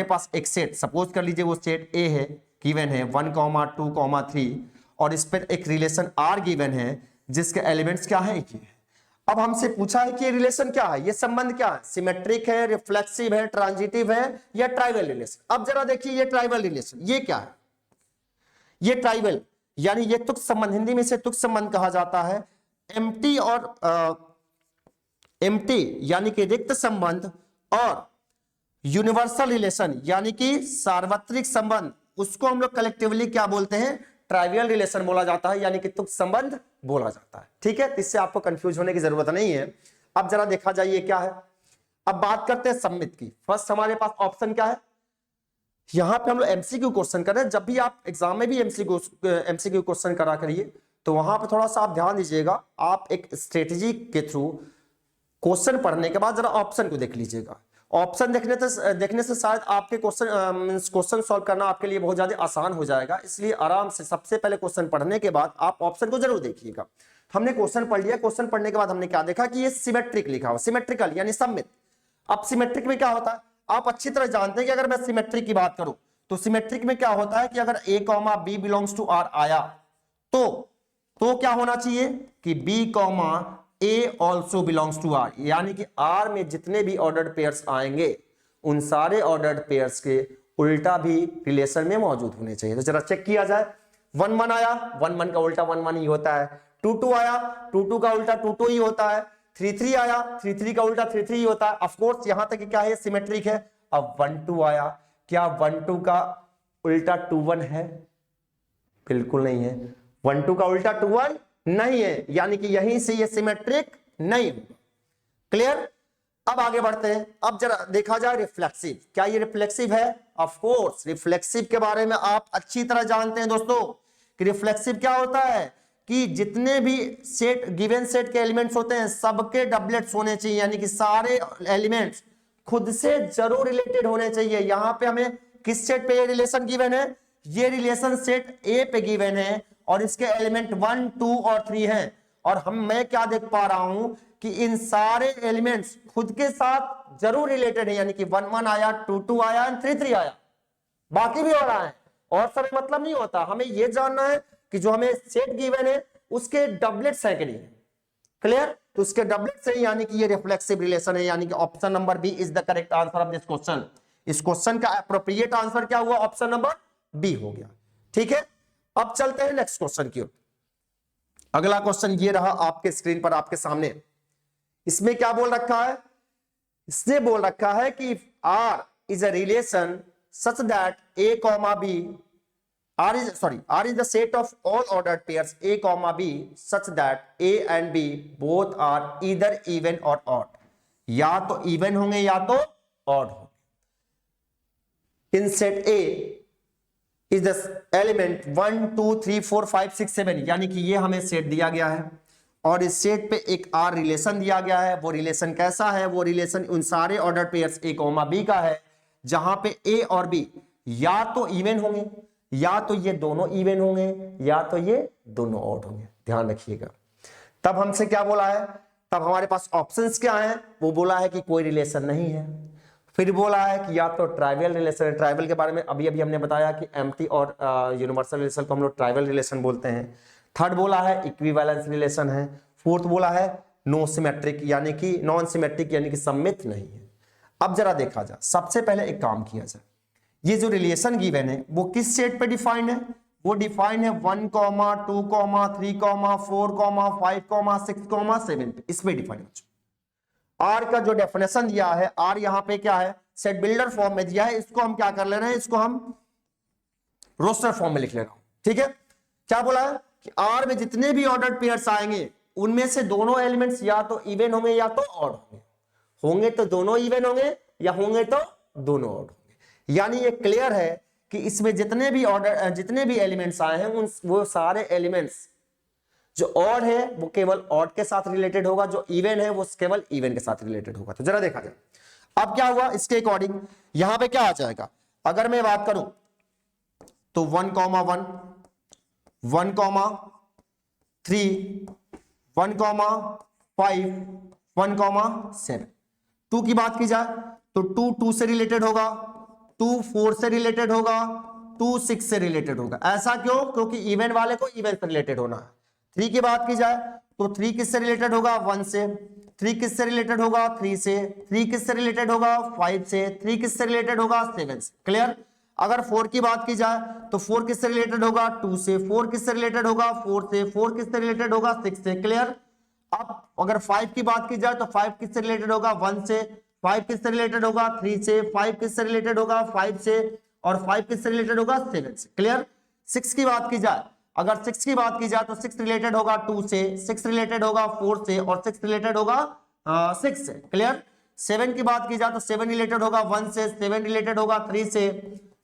पास एक सेट, सपोज कर लीजिए वो सेट ए है, गिवन है 1, 2, 3 और इस पर एक रिलेशन आर गिवन है जिसके एलिमेंट्स क्या है? ये। अब हमसे पूछा है कि ये रिलेशन क्या है, ये संबंध क्या है? सिमेट्रिक है, रिफ्लेक्सिव है, ट्रांजिटिव है या ट्राइवल रिलेशन? अब जरा देखिए ये ट्राइवल रिलेशन ये क्या है? ये ट्राइवल यानी ये तुच्छ संबंध, हिंदी में इसे तुच्छ संबंध कहा जाता है। एम्प्टी और एम्प्टी यानी कि रिक्त संबंध और यूनिवर्सल रिलेशन यानी कि सार्वत्रिक संबंध, उसको हम लोग कलेक्टिवली क्या बोलते हैं? ट्राइवियल रिलेशन बोला जाता है, यानी कि तुच्छ संबंध बोला जाता है। ठीक है, इससे आपको कंफ्यूज होने की जरूरत नहीं है। अब जरा देखा जाए ये क्या है। अब बात करते हैं सममित की। फर्स्ट हमारे पास ऑप्शन क्या है? यहां पे हम लोग एमसीक्यू क्वेश्चन कर रहे हैं। जब भी आप एग्जाम में भी एमसीक्यू क्वेश्चन करा करिए तो वहां पे थोड़ा सा आप ध्यान दीजिएगा। आप एक स्ट्रेटेजी के थ्रू क्वेश्चन पढ़ने के बाद जरा ऑप्शन को देख लीजिएगा। ऑप्शन देखने से शायद आपके क्वेश्चन सॉल्व करना आपके लिए बहुत ज्यादा आसान हो जाएगा। इसलिए आराम से सबसे पहले क्वेश्चन पढ़ने के बाद आप ऑप्शन को जरूर देखिएगा। हमने क्वेश्चन पढ़ लिया, क्वेश्चन पढ़ने के बाद हमने क्या देखा कि ये सिमेट्रिक लिखा हुआ, सिमेट्रिकल यानी सममित। अब सिमेट्रिक में क्या होता है? आप अच्छी तरह जानते हैं कि अगर मैं सिमेट्रिक की बात करूं तो सिमेट्रिक में क्या होता है कि अगर a, b belongs to r आया तो क्या होना चाहिए कि b, A also belongs to R, यानी कि R में जितने भी ऑर्डर्ड पेयर्स आएंगे उन सारे ऑर्डर्ड पेयर्स के उल्टा भी रिलेशन में मौजूद होने चाहिए। तो जरा चेक किया जाए। 1, 1 आया, 1, 1 का उल्टा 1, 1 ही होता है। 2, 2 आया, 2, 2 का उल्टा 2, 2 ही होता है। 3, 3 आया, 3, 3 का उल्टा 3, 3 ही होता है। ऑफ कोर्स यहां तक क्या है? सिमेट्रिक है। अब 1, 2 आया, क्या 1, 2 का उल्टा 2, 1 है? बिल्कुल नहीं है। 1, 2 का उल्टा 2, 1 नहीं है, यानी कि यहीं से ये सिमेट्रिक नहीं होगा। क्लियर? अब आगे बढ़ते हैं। अब जरा देखा जाए रिफ्लेक्सिव। क्या ये रिफ्लेक्सिव है? ऑफ कोर्स रिफ्लेक्सिव के बारे में आप अच्छी तरह जानते हैं दोस्तों कि रिफ्लेक्सिव क्या होता है कि जितने भी सेट, गिवन सेट के एलिमेंट्स होते हैं सबके डबलेट्स होने चाहिए, यानी कि सारे एलिमेंट्स खुद से जरूर रिलेटेड होने चाहिए। यहां पे हमें किस सेट पे ये रिलेशन गिवन है? ये रिलेशन सेट ए पे गिवन है और इसके एलिमेंट 1, 2 और 3 हैं। और मैं क्या देख पा रहा हूं कि इन सारे एलिमेंट्स खुद के साथ जरूर रिलेटेड है, यानी कि 1, 1 आया, 2, 2 आया, 3, 3 आया, बाकी भी हो रहा है। और सब मतलब नहीं होता, हमें यह जानना है कि जो हमें सेट गिवन है उसके डबलेट्स हैं कि नहीं। क्लियर? तो उसके डबलेट्स हैं, यानी कि ये रिफ्लेक्सिव रिलेशन है, यानी कि option number B is the correct answer of this question. इस क्वेश्चन का एप्रोप्रिएट आंसर क्या हुआ? ऑप्शन नंबर बी हो गया। ठीक है, अब चलते हैं नेक्स्ट क्वेश्चन की ओर। अगला क्वेश्चन ये रहा आपके स्क्रीन पर आपके सामने। इसमें क्या बोल रखा है? इसने बोल रखा है कि R is a relation such that A, B R is the set of all ordered pairs A, B such that A and B both are either even or odd, या तो इवन होंगे या तो ऑड होंगे। इन set A is the element 1 2 3 4 5 6 7, यानी कि ये हमें सेट दिया गया है और इस सेट पे एक आर रिलेशन दिया गया है। वो रिलेशन कैसा है? वो रिलेशन उन सारे ऑर्डर पेयर्स ए कॉमा बी का है जहां पे ए और बी या तो इवन होंगे, या तो ये दोनों इवन होंगे, या तो ये दोनों ऑड होंगे। ध्यान रखिएगा। तब हमसे क्या बोला है? तब हमारे पास ऑप्शंस क्या हैं? वो बोला है कि कोई रिलेशन नहीं है। फिर बोला है कि या तो ट्राइवल रिलेशन है। ट्राइवल के बारे में अभी अभी हमने बताया कि एम्प्टी और यूनिवर्सल रिलेशन को हम लोग ट्राइवल रिलेशन बोलते हैं। थर्ड बोला है इक्विवेलेंस रिलेशन है। फोर्थ बोला है नो सिमेट्रिक, यानी कि नॉन सिमेट्रिक, यानी कि सममित नहीं है। अब जरा देखा जाए, सबसे पहले एक काम किया जाए, ये जो रिलेशन गिवन है वो किस सेट पे डिफाइंड है? वो डिफाइंड है 1, 2, 3, 4, 5, 6, 7 पे, इसमें डिफाइंड है। आर का जो डेफिनेशन दिया है, आर यहां पे क्या है? सेट बिल्डर फॉर्म में दिया है। इसको हम क्या कर ले रहे हैं? इसको हम रोस्टर फॉर्म में लिख ले रहा हूं। ठीक है, क्या बोला है कि आर में जितने भी ऑर्डर्ड पेयर्स आएंगे उनमें से दोनों एलिमेंट्स या तो इवन होंगे या तो ऑड होंगे। होंगे तो दोनों इवन होंगे, या होंगे तो दोनों ऑड होंगे। यानी ये क्लियर है कि इसमें जितने भी एलिमेंट्स आए हैं वो सारे एलिमेंट्स जो ऑड है वो केवल ऑड के साथ रिलेटेड होगा, जो इवन है वो केवल इवन के साथ रिलेटेड होगा। तो जरा देखा जाए अब क्या हुआ इसके अकॉर्डिंग। यहां पे क्या आ जाएगा? अगर मैं बात करूं तो 1, 1, 1, 3, 1, 5, 1, 7। 2 की बात की जाए तो 2 2 से रिलेटेड होगा, 2 4 से रिलेटेड होगा, 2 6 से रिलेटेड होगा। ऐसा क्यों? क्योंकि इवन वाले को इवन से रिलेटेड होना है। 3 की बात की जाए तो 3 किससे रिलेटेड होगा? 1 से। 3 किससे रिलेटेड होगा? 3 से। 3 किससे रिलेटेड होगा? 5 से। 3 किससे रिलेटेड होगा? 7 से। क्लियर? अगर 4 की बात की जाए तो 4 किससे रिलेटेड होगा? 2 से। 4 किससे रिलेटेड होगा? 4 से। 4 किससे रिलेटेड होगा? 6 से। क्लियर? अब अगर 5 की बात की जाए तो 5 किससे रिलेटेड होगा? 1 से। 5 किससे रिलेटेड होगा? 3 से। 5 किससे रिलेटेड होगा? 5 से। और 5 किससे रिलेटेड होगा? 7 से। क्लियर? 6 की बात की जाए, अगर 6 की बात की जाए तो 6 रिलेटेड होगा 2 से, 6 रिलेटेड होगा 4 से, और 6 रिलेटेड होगा 6 से। क्लियर? 7 की बात की जाए तो 7 रिलेटेड होगा 1 से, 7 रिलेटेड होगा 3 से,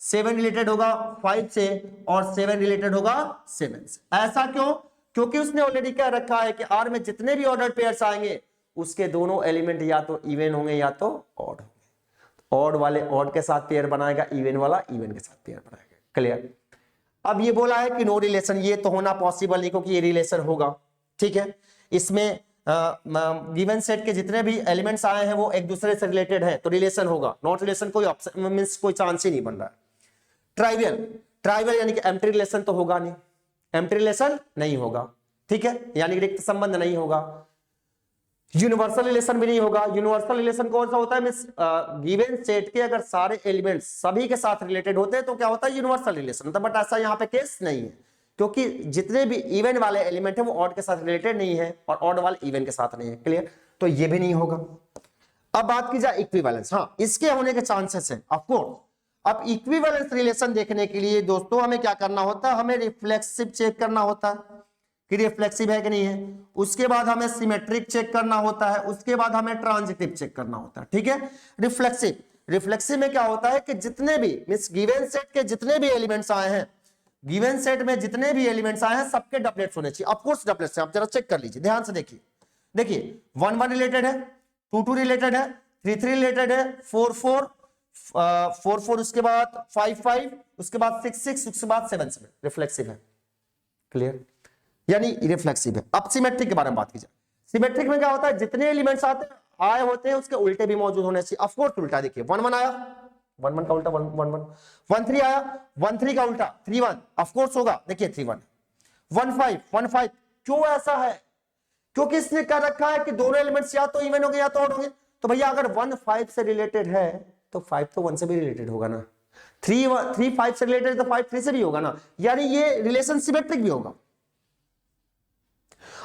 7 रिलेटेड होगा 5 से, और 7 रिलेटेड होगा 7 से। ऐसा क्यों? क्योंकि उसने ऑलरेडी कह रखा है कि आर में जितने भी ऑर्डर पेयर्स आएंगे उसके दोनों एलिमेंट या तो इवन होंगे या तो ऑड होंगे। ऑड वाले ऑड के साथ पेयर बनाएगा, इवन वाला इवन के साथ पेयर बनाएगा। क्लियर? अब ये बोला है कि नो रिलेशन, ये तो होना पॉसिबल नहीं क्योंकि ये रिलेशन होगा। ठीक है, इसमें गिवन सेट के जितने भी एलिमेंट्स आए हैं वो एक दूसरे से रिलेटेड है तो रिलेशन होगा। नॉट रिलेशन कोई ऑप्शन मींस कोई चांस ही नहीं बन रहा है। ट्राइवल यानी कि एम्प्टी रिलेशन तो होगा नहीं, एम्प्टी रिलेशन नहीं होगा। ठीक है, यानी रिक्त संबंध नहीं होगा। यूनिवर्सल रिलेशन भी नहीं होगा। यूनिवर्सल रिलेशन कौन सा होता है? मींस गिवन सेट के अगर सारे एलिमेंट्स सभी के साथ रिलेटेड होते हैं तो क्या होता है? Universal relation. बट ऐसा यहाँ पे केस नहीं है क्योंकि जितने भी इवन वाले एलिमेंट है वो ऑड के साथ रिलेटेड नहीं है और ऑड वाले इवन के साथ नहीं है। क्लियर? तो ये भी नहीं होगा। अब बात की जाए इक्विवेलेंस, हाँ इसके होने के चांसेस है ऑफकोर्स। अब इक्विवेलेंस रिलेशन देखने के लिए दोस्तों हमें क्या करना होता है? हमें रिफ्लेक्सिव चेक करना होता है कि रिफ्लेक्सिव है कि नहीं है। उसके बाद हमें सिमेट्रिक चेक करना होता है, उसके बाद हमें ट्रांजिटिव चेक करना होता है। ठीक है, रिफ्लेक्सिव में क्या होता है कि जितने भी मींस गिवन सेट के जितने भी एलिमेंट्स आए हैं, गिवन सेट में जितने भी एलिमेंट्स आए हैं सबके डबलेट्स होने चाहिए। ऑफ कोर्स डबलेट्स, आप जरा चेक कर लीजिए, ध्यान से देखिए। देखिए 1 1 रिलेटेड है, 2 2 रिलेटेड है, 3 3 रिलेटेड है, 4 4 4 4, उसके बाद 5 5, उसके बाद 6 6, उसके बाद 7 7, रिफ्लेक्सिव है। क्लियर? यानी रिफ्लेक्सिव है। अब सिमेट्रिक के बारे में बात की जाए, सिमेट्रिक में क्या होता है? जितने एलिमेंट्स आए होते हैं उसके उल्टे भी मौजूद होने चाहिए। ऑफ कोर्स उल्टा, देखिए 1 1 आया, 1 1 का उल्टा 1 1 1, 1 3 आया, 1 3 का उल्टा 3 1, ऑफ कोर्स होगा। देखिए 3 1, 1 5 1 5। क्यों ऐसा है? क्योंकि इसने कह रखा है कि दोनों एलिमेंट्स या तो इवन होंगे या तो ऑड होंगे। तो भैया अगर 1 5 से रिलेटेड है तो 5 तो 1 से भी रिलेटेड होगा ना, 3 5 से रिलेटेड तो 5 3 से भी होगा ना, यानी ये रिलेशन सिमेट्रिक भी होगा।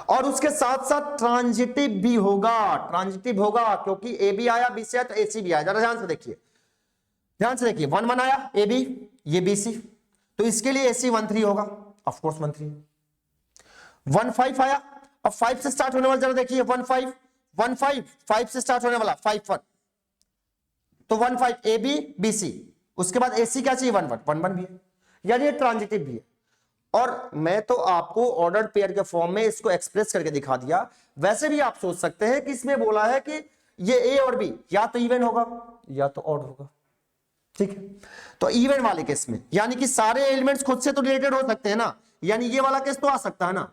और उसके साथ साथ ट्रांजिटिव भी होगा। ट्रांजिटिव होगा क्योंकि ए बी आया बी से आया तो ए सी भी आया। जरा ध्यान से देखिए, ध्यान से देखिए, 1 1 आया ए बी, ये बी सी, तो इसके लिए ए सी 1 3 होगा, ऑफ कोर्स 1 3। 1 5 आया, अब 5 से स्टार्ट होने वाला, जरा देखिए 1 5 1 5, 5 से स्टार्ट होने वाला 5 1, तो 1 5 ए बी बी सी, उसके बाद ए सी क्या चाहिए 1 1, 1 1 भी है, यानी ये ट्रांजिटिव भी है। और मैं तो आपको ऑर्डर्ड पेयर के फॉर्म में इसको एक्सप्रेस करके दिखा दिया। वैसे भी आप सोच सकते हैं कि इसमें बोला है कि ये ए और बी या तो इवन होगा या तो ऑड होगा, ठीक है। तो इवन वाले केस में यानी कि सारे एलिमेंट्स खुद से तो रिलेटेड हो सकते हैं ना, यानी ये वाला केस तो आ सकता है ना,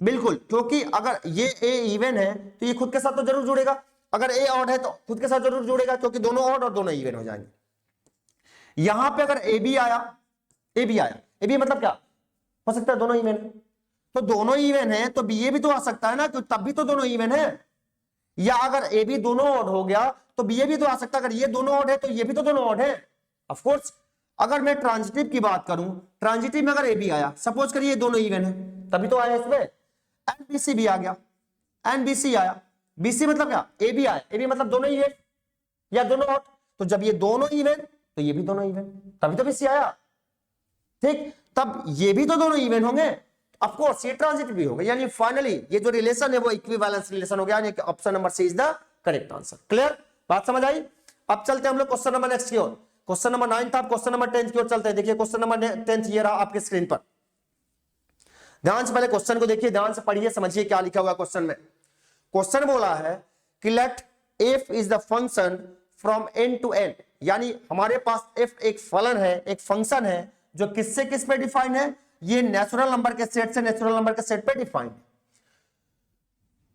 बिल्कुल, क्योंकि अगर ये ए इवन है तो ये खुद के साथ तो जरूर जुड़ेगा, अगर ए ऑड है तो खुद के साथ जरूर जुड़ेगा, क्योंकि दोनों ऑड और दोनों इवन हो जाएंगे। यहां पे अगर ए बी आया, ए बी आया, ए बी मतलब क्या हो सकता है दोनों इवन है, तो दोनों इवन है तो बी ए भी तो आ सकता है ना, क्योंकि तब भी तो दोनों इवन है। या अगर ए बी दोनों ऑड हो गया तो बी ए भी तो आ सकता है, अगर ये दोनों ऑड है तो ये भी तो दोनों ऑड है। ऑफ कोर्स अगर मैं ट्रांजिटिव की बात करूं, ट्रांजिटिव में अगर ए बी आया, सपोज करिए दोनों इवन है, तभी तो आया इसमें। एन बी सी भी आ गया, एन बी सी आया, बी सी मतलब क्या, ए बी आया, ए बी मतलब दोनों इवन या दोनों ऑड, तो जब ये दोनों इवन तो ये भी दोनों इवन, तभी तो बी सी आया, ठीक, तब ये भी तो दोनों इवन होंगे, ऑफ कोर्स ये ट्रांजिटिव भी होगा, यानी फाइनली ये जो रिलेशन है वो इक्विवेलेंस रिलेशन हो गया, यानी कि option number C is the correct answer. Clear, बात समझ आई। अब चलते हैं हम लोग क्वेश्चन नंबर नेक्स्ट की ओर, क्वेश्चन नंबर 9 था, क्वेश्चन नंबर 10 की ओर चलते हैं। देखिए क्वेश्चन नंबर 10 ये रहा आपके स्क्रीन पर, ध्यान से पहले क्वेश्चन को देखिए, ध्यान से पढ़िए, समझिए क्या लिखा हुआ क्वेश्चन में। क्वेश्चन बोला है कि let f is the function from N to N, यानी हमारे पास एफ एक फलन है, एक फंक्शन है जो किससे किस पे डिफाइंड है, ये नेचुरल नंबर के सेट से नेचुरल नंबर के सेट पे डिफाइंड है।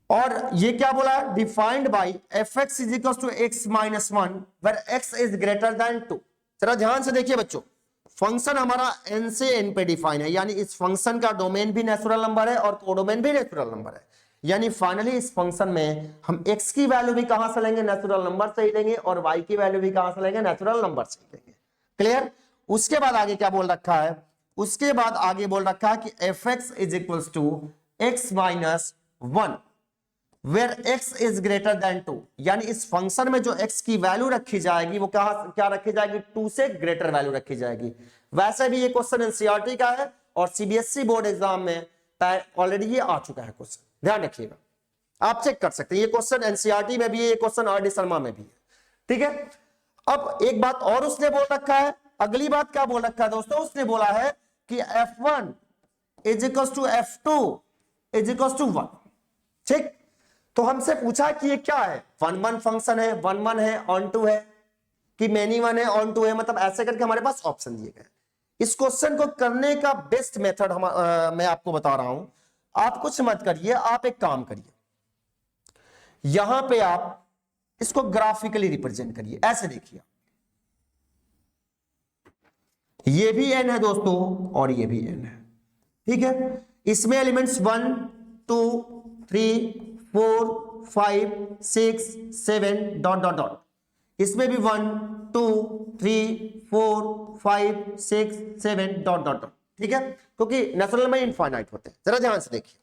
और ये क्या बोला, defined by f x is equal to x minus one where x is greater than 2। जरा ध्यान से देखिए बच्चों, फंक्शन हमारा n से n पे डिफाइन है, यानी इस फंक्शन का डोमेन भी नेचुरल नंबर है और कोडोमेन भी नेचुरल नंबर है, यानी फाइनली इस फंक्शन में हम x की वैल्यू भी कहां से लेंगे, नेचुरल नंबर से ही लेंगे, और y की वैल्यू भी कहां से लेंगे, नेचुरल नंबर से ही लेंगे। क्लियर। उसके बाद आगे क्या बोल रखा है, उसके बाद आगे बोल रखा है कि f x is equal to x minus one where x is greater than 2, यानी इस फंक्शन में जो x की वैल्यू रखी जाएगी वो क्या रखी जाएगी, 2 से ग्रेटर वैल्यू रखी जाएगी। वैसे भी ये क्वेश्चन एनसीईआरटी का है और सीबीएसई बोर्ड एग्जाम में ऑलरेडी ये आ चुका है क्वेश्चन, ध्यान रखिएगा, आप चेक कर सकते हैं, ये क्वेश्चन एनसीईआरटी में भी है, ये क्वेश्चन आर डी शर्मा में भी है, ठीक है। अब एक बात और उसने बोल रखा है, अगली बात क्या बोल रखा है दोस्तों, उसने बोला है कि f1 is equal to f2 is equal to 1, ठीक। तो हमसे पूछा कि ये क्या है, 1 1 फंक्शन है, 1 1 है, ऑन 2 है, कि मेनी 1 है, ऑन 2 है, मतलब ऐसे करके हमारे पास ऑप्शन दिए गए। इस क्वेश्चन को करने का बेस्ट मेथड मैं आपको बता रहा हूं, आप कुछ मत करिए, आप एक काम करिए, यहां पे आप इसको ग्राफिकली रिप्रेजेंट करिए, ऐसे देखिए, ये भी n है दोस्तों और ये भी n है, ठीक है। इसमें एलिमेंट्स 1 2 3 4 5 6 7 डॉट डॉट डॉट, इसमें भी 1 2 3 4 5 6 7 डॉट डॉट डॉट, ठीक है, क्योंकि नेचुरल में इनफाइनाइट होते हैं। जरा ध्यान से देखिए,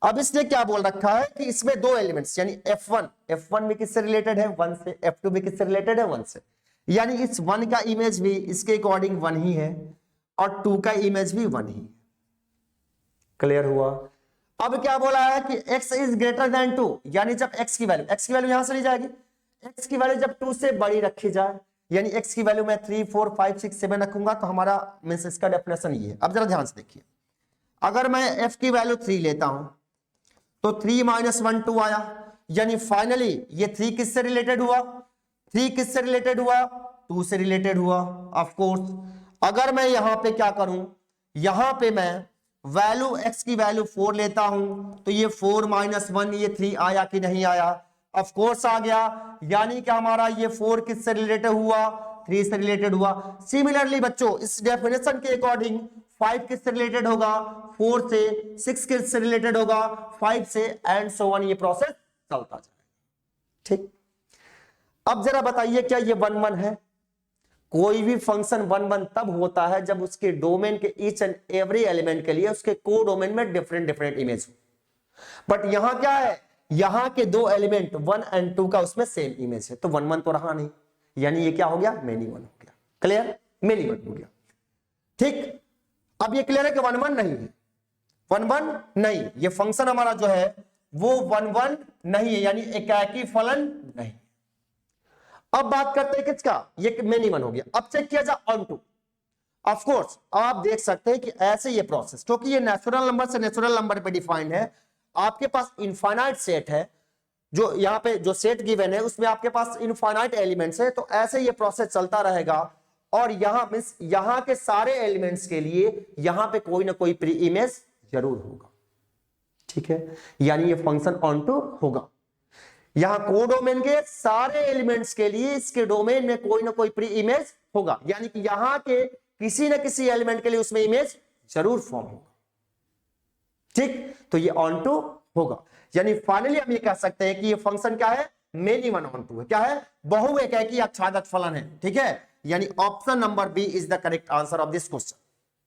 अब इसने क्या बोल रखा है कि इसमें दो एलिमेंट्स यानी f1 भी किससे रिलेटेड है, 1 से, f2 भी किससे रिलेटेड है, 1 से, यानी इस 1 का इमेज भी इसके अकॉर्डिंग 1 ही है और 2 का इमेज भी 1 ही। क्लियर हुआ। अब क्या बोला है कि x इज ग्रेटर देन 2, यानी जब x की वैल्यू यहां से ली जाएगी, x की वैल्यू जब 2 से बड़ी रखी जाए, यानी x की वैल्यू मैं 3 4 5 6 7 रखूंगा, तो हमारा मींस इसका डेफिनेशन ये है। अब जरा ध्यान से देखिए, अगर मैं f की वैल्यू 3 लेता हूं तो 3 माइनस 1 2 आया, यानी फाइनली ये 3 किससे रिलेटेड हुआ, 3 किससे रिलेटेड हुआ, 2 से रिलेटेड हुआ। ऑफ कोर्स अगर मैं यहां पे क्या करूं, यहां पे मैं वैल्यू x की वैल्यू 4 लेता हूं तो ये 4 माइनस 1 ये 3 आया कि नहीं आया, ऑफ कोर्स आ गया, यानी कि हमारा ये 4 किससे रिलेटेड हुआ, 3 से रिलेटेड हुआ। सिमिलरली बच्चों इस डेफिनेशन के अकॉर्डिंग 5 किससे रिलेटेड होगा, 4 से, 6 किससे रिलेटेड होगा, 5 से, एंड सो ऑन, ये प्रोसेस चलता जाएगा, ठीक। अब जरा बताइए क्या ये 1 1 है, कोई भी फंक्शन 1 1 तब होता है जब उसके डोमेन के ईच एंड एवरी एलिमेंट के लिए उसके को डोमेन में डिफरेंट इमेज हो। बट यहां क्या है, यहां के दो एलिमेंट 1 एंड 2 का उसमें सेम इमेज है, तो 1 1 तो रहा नहीं, यानी ये क्या हो गया, मेनी 1 हो गया। क्लियर, मेनी 1 हो गया, ठीक। अब ये क्लियर है कि 1 1 नहीं है, 1 1 नहीं, ये फंक्शन हमारा जो है वो 1 1 नहीं है, यानी एकाकी फलन नहीं। अब बात करते हैं किसका, ये मेनी वन हो गया। अब चेक किया जाए ऑन टू। ऑफ कोर्स आप देख सकते हैं कि ऐसे ये प्रोसेस, क्योंकि ये नेचुरल नंबर से नेचुरल नंबर पे डिफाइंड है, आपके पास इनफाइनाइट सेट है, जो यहाँ पे जो सेट गिवन है उसमें आपके पास इनफाइनाइट एलिमेंट्स है, तो ऐसे ये प्रोसेस चलता रहेगा। और यहां मींस यहां के सारे एलिमेंट्स के लिए यहां पे कोई ना कोई प्री इमेज जरूर होगा, ठीक है, यानी ये फंक्शन ऑन टू होगा। यहां कोडोमेन के सारे एलिमेंट्स के लिए इसके डोमेन में कोई ना कोई प्री इमेज होगा, यानी कि यहां के किसी न किसी एलिमेंट के लिए उसमें इमेज जरूर फॉर्म होगा, ठीक। तो ये ऑन टू होगा, यानी फाइनली हम ये कह सकते हैं कि ये फंक्शन क्या है, मेनी वन ऑन टू है। क्या है, बहुएकाकी आच्छादक फलन है, ठीक है। यानी option number B is the correct answer of this question.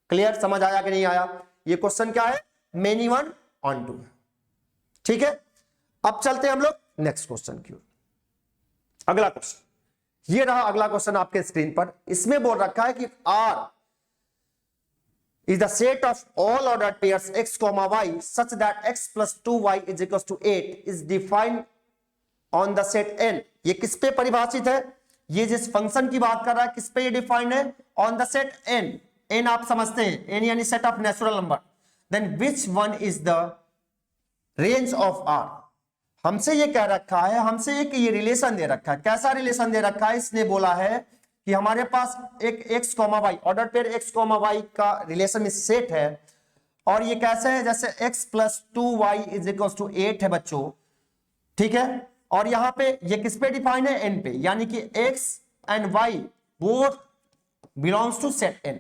Clear, समझ आया कि नहीं आया? ये क्वेश्चन क्या है, मेनी वन ऑन टू है, ठीक है। अब चलते हैं हम लोग नेक्स्ट क्वेश्चन की ओर। अगला क्वेश्चन ये रहा, अगला क्वेश्चन आपके स्क्रीन पर। इसमें बोल रखा है कि R is the set of all ordered pairs x, y such that x plus 2y is equals to 8 is defined on the set n। ये किस पे परिभाषित है, ये जिस फंक्शन की बात कर रहा है किस पे ये डिफाइंड है, on the set n। n आप समझते हैं, n यानी set of natural number. Then which one is the range of R। हमसे ये कह रखा है, हमसे एक ये रिलेशन दे रखा है। कैसा रिलेशन दे रखा है, इसने बोला है कि हमारे पास एक x, y order pair x, y का रिलेशन सेट है, और ये कैसे है, जैसे x plus 2y is equal to 8 है बच्चों, ठीक है। और यहां पे ये किस पे डिफाइन है, n पे, यानी कि x and y both belongs to set n।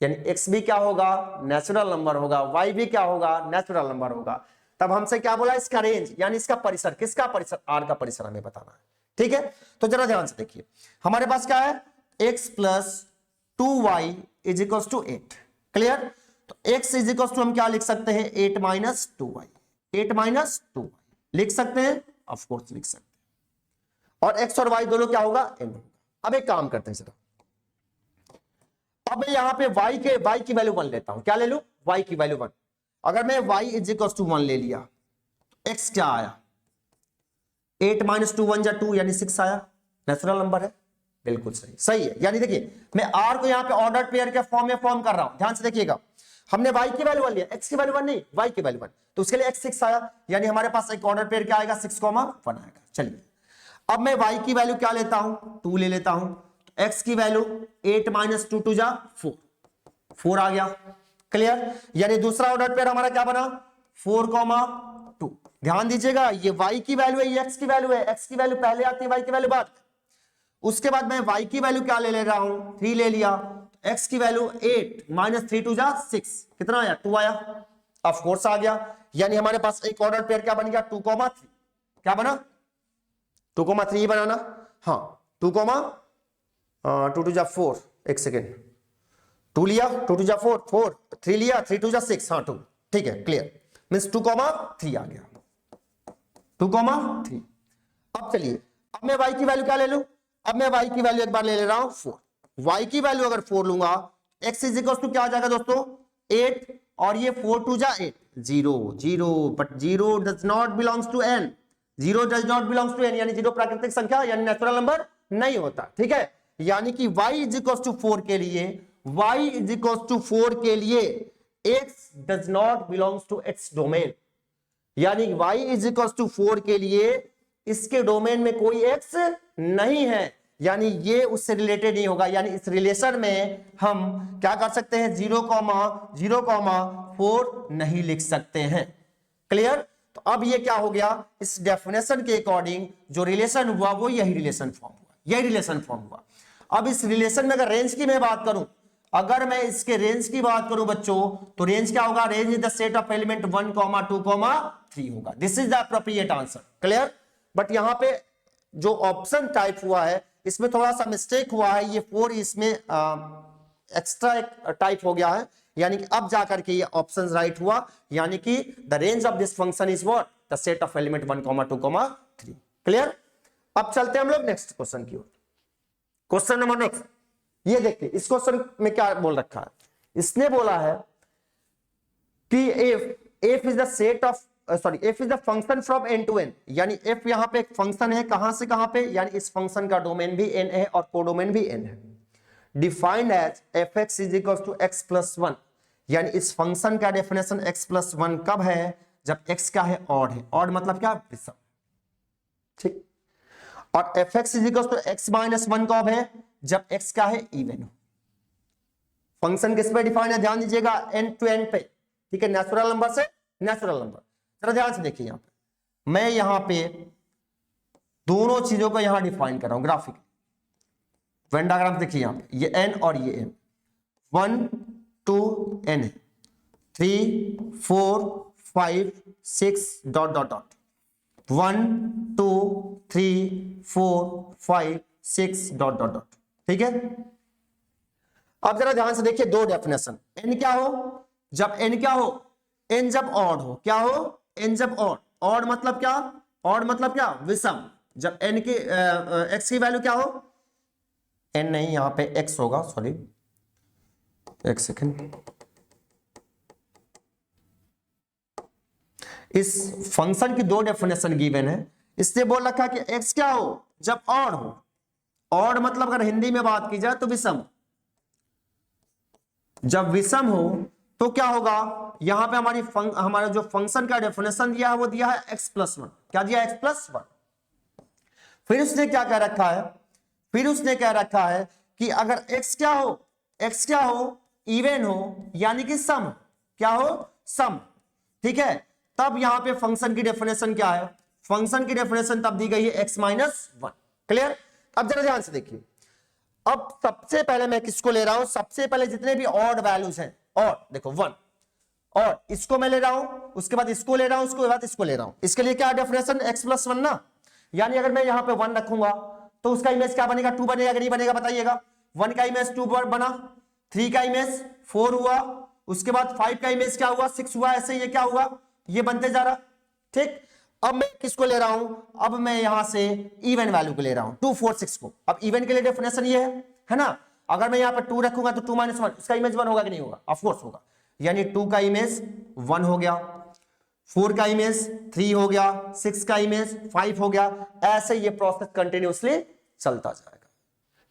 यानी x भी क्या होगा, नेचुरल नंबर होगा, y भी क्या होगा, नेचुरल नंबर होगा। तब हमसे क्या बोला, इसका रेंज यानी इसका परिसर, किसका परिसर, R का परिसर हमें बताना है, ठीक है। तो जरा ध्यान से देखिए, हमारे पास क्या है, x plus 2y is equal to 8। Clear, तो x इज इक्वल टू हम क्या लिख सकते हैं, 8 माइनस 2y, 8 माइनस 2y लिख सकते हैं, ऑफ कोर्स लिख सकते हैं। और x और y दोनों क्या होगा, n होगा। अब एक काम करते हैं जरा, अब मैं यहां पे y की वैल्यू 1 लेता हूं। क्या ले लूं, y की वैल्यू 1। अगर मैं y इज इक्वल टू 1 ले लिया तो x क्या आया, 8 माइनस 2 1 जा 2 यानी 6 आया, नेचुरल नंबर है, बिल्कुल सही, सही है। यानी देखिए मैं R को यहां पे ऑर्डर पेयर के फॉर्म में फॉर्म कर रहा हूं, ध्यान से देखिएगा। हमने y की वैल्यू 1 लिया, x की वैल्यू 1 नहीं, y की वैल्यू 1, तो उसके लिए x 6 आया, यानी हमारे पास एक ऑर्डर पेयर क्या आएगा, 6, 1 आएगा। चलिए अब मैं y की वैल्यू क्या लेता हूं, 2 ले लेता हूं, तो x की वैल्यू 8 माइनस 2 2 जा 4, 4 आ गया। क्लियर, यानी दूसरा ऑर्डर पेयर हमारा क्या बना, 4, 2। ध्यान दीजिएगा, ये y की वैल्यू है, ये x की वैल्यू है, x की वैल्यू पहले आती है, y की वैल्यू बाद। उसके बाद मैं y की वैल्यू क्या ले रहा हूं, 3 ले लिया, x की वैल्यू 8 माइनस 3 2 जा 6, कितना आया, 2 आया, ऑफ कोर्स आ गया। यानी हमारे पास एक ऑर्डर पेयर क्या बन गया, 2, 3। क्या बना, 2, 3 बनाना, हाँ 2, 2 2 जा 4, एक सेकेंड, 2 लिया, 2 2 जा 4, 4, 3 लिया, 3 2 जा 6, हाँ 2, ठीक है। क्लियर, मींस 2, 3 आ गया, 2, 3। अब चलिए, अब मैं y की वैल्यू क्या ले लूं, अब मैं y की वैल्यू एक बार ले रहा हूं 4। y की वैल्यू अगर 4 लूंगा, x इज इक्वल टू क्या आ जाएगा दोस्तों, 8, और ये 4 2 जा 8, 0 0, but 0 does not belongs to n, 0 does not belongs to n, यानी 0 प्राकृतिक संख्या यानी नेचुरल नंबर नहीं होता, ठीक है। यानी कि y इज इक्वल टू 4 के लिए, y इज इक्वल टू 4 के लिए x does not belongs to its domain, यानी y इज इक्वल टू 4 के लिए इसके डोमेन में कोई x नहीं है, यानी ये उससे रिलेटेड नहीं होगा। यानी इस रिलेशन में हम क्या कर सकते हैं, 0, 0, 4 नहीं लिख सकते हैं। क्लियर, तो अब ये क्या हो गया, इस डेफिनेशन के अकॉर्डिंग जो रिलेशन हुआ वो यही रिलेशन फॉर्म हुआ, यही रिलेशन फॉर्म हुआ। अब इस रिलेशन में अगर रेंज की मैं बात करूं, अगर मैं इसके रेंज की बात करूं बच्चों, तो रेंज क्या होगा, range is the set of element 1, 2, 3 होगा। This is the appropriate answer. Clear, but यहां पे जो ऑप्शन टाइप हुआ है इसमें थोड़ा सा मिस्टेक हुआ है, ये 4 इसमें एक्स्ट्रा एक टाइप हो गया है, यानी कि अब जाकर के ये ऑप्शन राइट हुआ, यानी कि the range of this function is what, the set of element 1, 2, 3। Clear, अब चलते हैं हम लोग नेक्स्ट क्वेश्चन की ओर। क्वेश्चन नंबर नेक्स्ट, ये देखिए इस क्वेश्चन में क्या बोल रखा है, इसने बोला है कि if is the set of sorry f is the function from N to N, यानी एफ यहाँ पे एक फंक्शन है कहां से कहां पे, यानी इस फंक्शन का डोमेन भी एन है और कोडोमेन भी एन है। Defined as f x is equal to x plus one, यानी इस फंक्शन का डेफिनेशन एक्स प्लस वन कब है, जब एक्स क्या है ऑड है। ऑड मतलब क्या, विषम, ठीक। और f x is equal to x minus one कब है, जब एक्स क्या है इवन हो। फंक्शन किस पे डिफाइन है, ध्यान दीजिएगा, एन टू एन पे, ठीक है, नेचुरल नंबर से नेचुरल नंबर। जरा ध्यान से देखिए, यहां पे मैं यहां पे दोनों चीजों को यहां डिफाइन कर रहा हूं ग्राफिक। वेन डायग्राम देखिए, यहां पे ये एन और ये एन, 1 2 एन है, 3 4 5 6 dot dot dot, 1 2 3 4 5 6 dot dot dot, ठीक है। अब जरा ध्यान से देखिए दो डेफिनेशन, एन क्या हो, जब एन क्या हो, एन जब ऑड हो, क्या हो, एन जब ऑड, ऑड मतलब क्या, ऑड मतलब क्या, विषम। जब एन की एक्स की वैल्यू क्या हो, एन नहीं यहां पे एक्स होगा, सॉरी एक सेकेंड, इस फंक्शन की दो डेफिनेशन गिवन है, इससे बोल रखा कि एक्स क्या हो, जब ऑड हो। ऑड मतलब अगर हिंदी में बात की जाए तो विषम। जब विषम हो तो क्या होगा, यहां पे हमारा जो फंक्शन का डेफिनेशन दिया है वो दिया है एक्स प्लस वन, क्या दिया, एक्स प्लस वन। फिर उसने क्या कह रखा है, फिर उसने कह रखा है कि अगर एक्स क्या हो, एक्स क्या हो, इवन हो, यानी कि सम, क्या हो, सम, ठीक है, तब यहां पे फंक्शन की डेफिनेशन क्या है, फंक्शन की डेफिनेशन तब दी गई है एक्स माइनस वन। क्लियर। अब जरा ध्यान से देखिए, अब सबसे पहले मैं किसको ले रहा हूं, सबसे पहले जितने भी ऑड वैल्यूज हैं, और देखो 1, और इसको मैं ले रहा हूं, उसके बाद इसको ले रहा हूं, उसके बाद इसको ले रहा हूं, इसके लिए क्या डेफिनेशन, एक्स प्लस वन ना, यानी अगर मैं यहां पे 1 रखूंगा तो उसका इमेज क्या बनेगा, 2 बनेगा कि नहीं बनेगा, बताइएगा। 1 का इमेज 2 बना, 3 का इमेज 4 हुआ, उसके बाद 5 का इमेज क्या हुआ, 6 हुआ, ऐसे ये क्या हुआ, ये बनते जा रहा, ठीक। अब मैं किसको ले रहा हूं, अब मैं यहां से इवन वैल्यू को ले रहा हूं, 2 4 6 को। अब इवन के लिए डेफिनेशन ये है ना, अगर मैं यहां पर 2 रखूंगा तो 2 माइनस 1, इसका इमेज 1 होगा कि नहीं होगा, ऑफ कोर्स होगा, यानी 2 का इमेज 1 हो गया, 4 का इमेज 3 हो गया, 6 का इमेज 5 हो गया, ऐसे ये प्रोसेस कंटिन्यूअसली चलता जाएगा,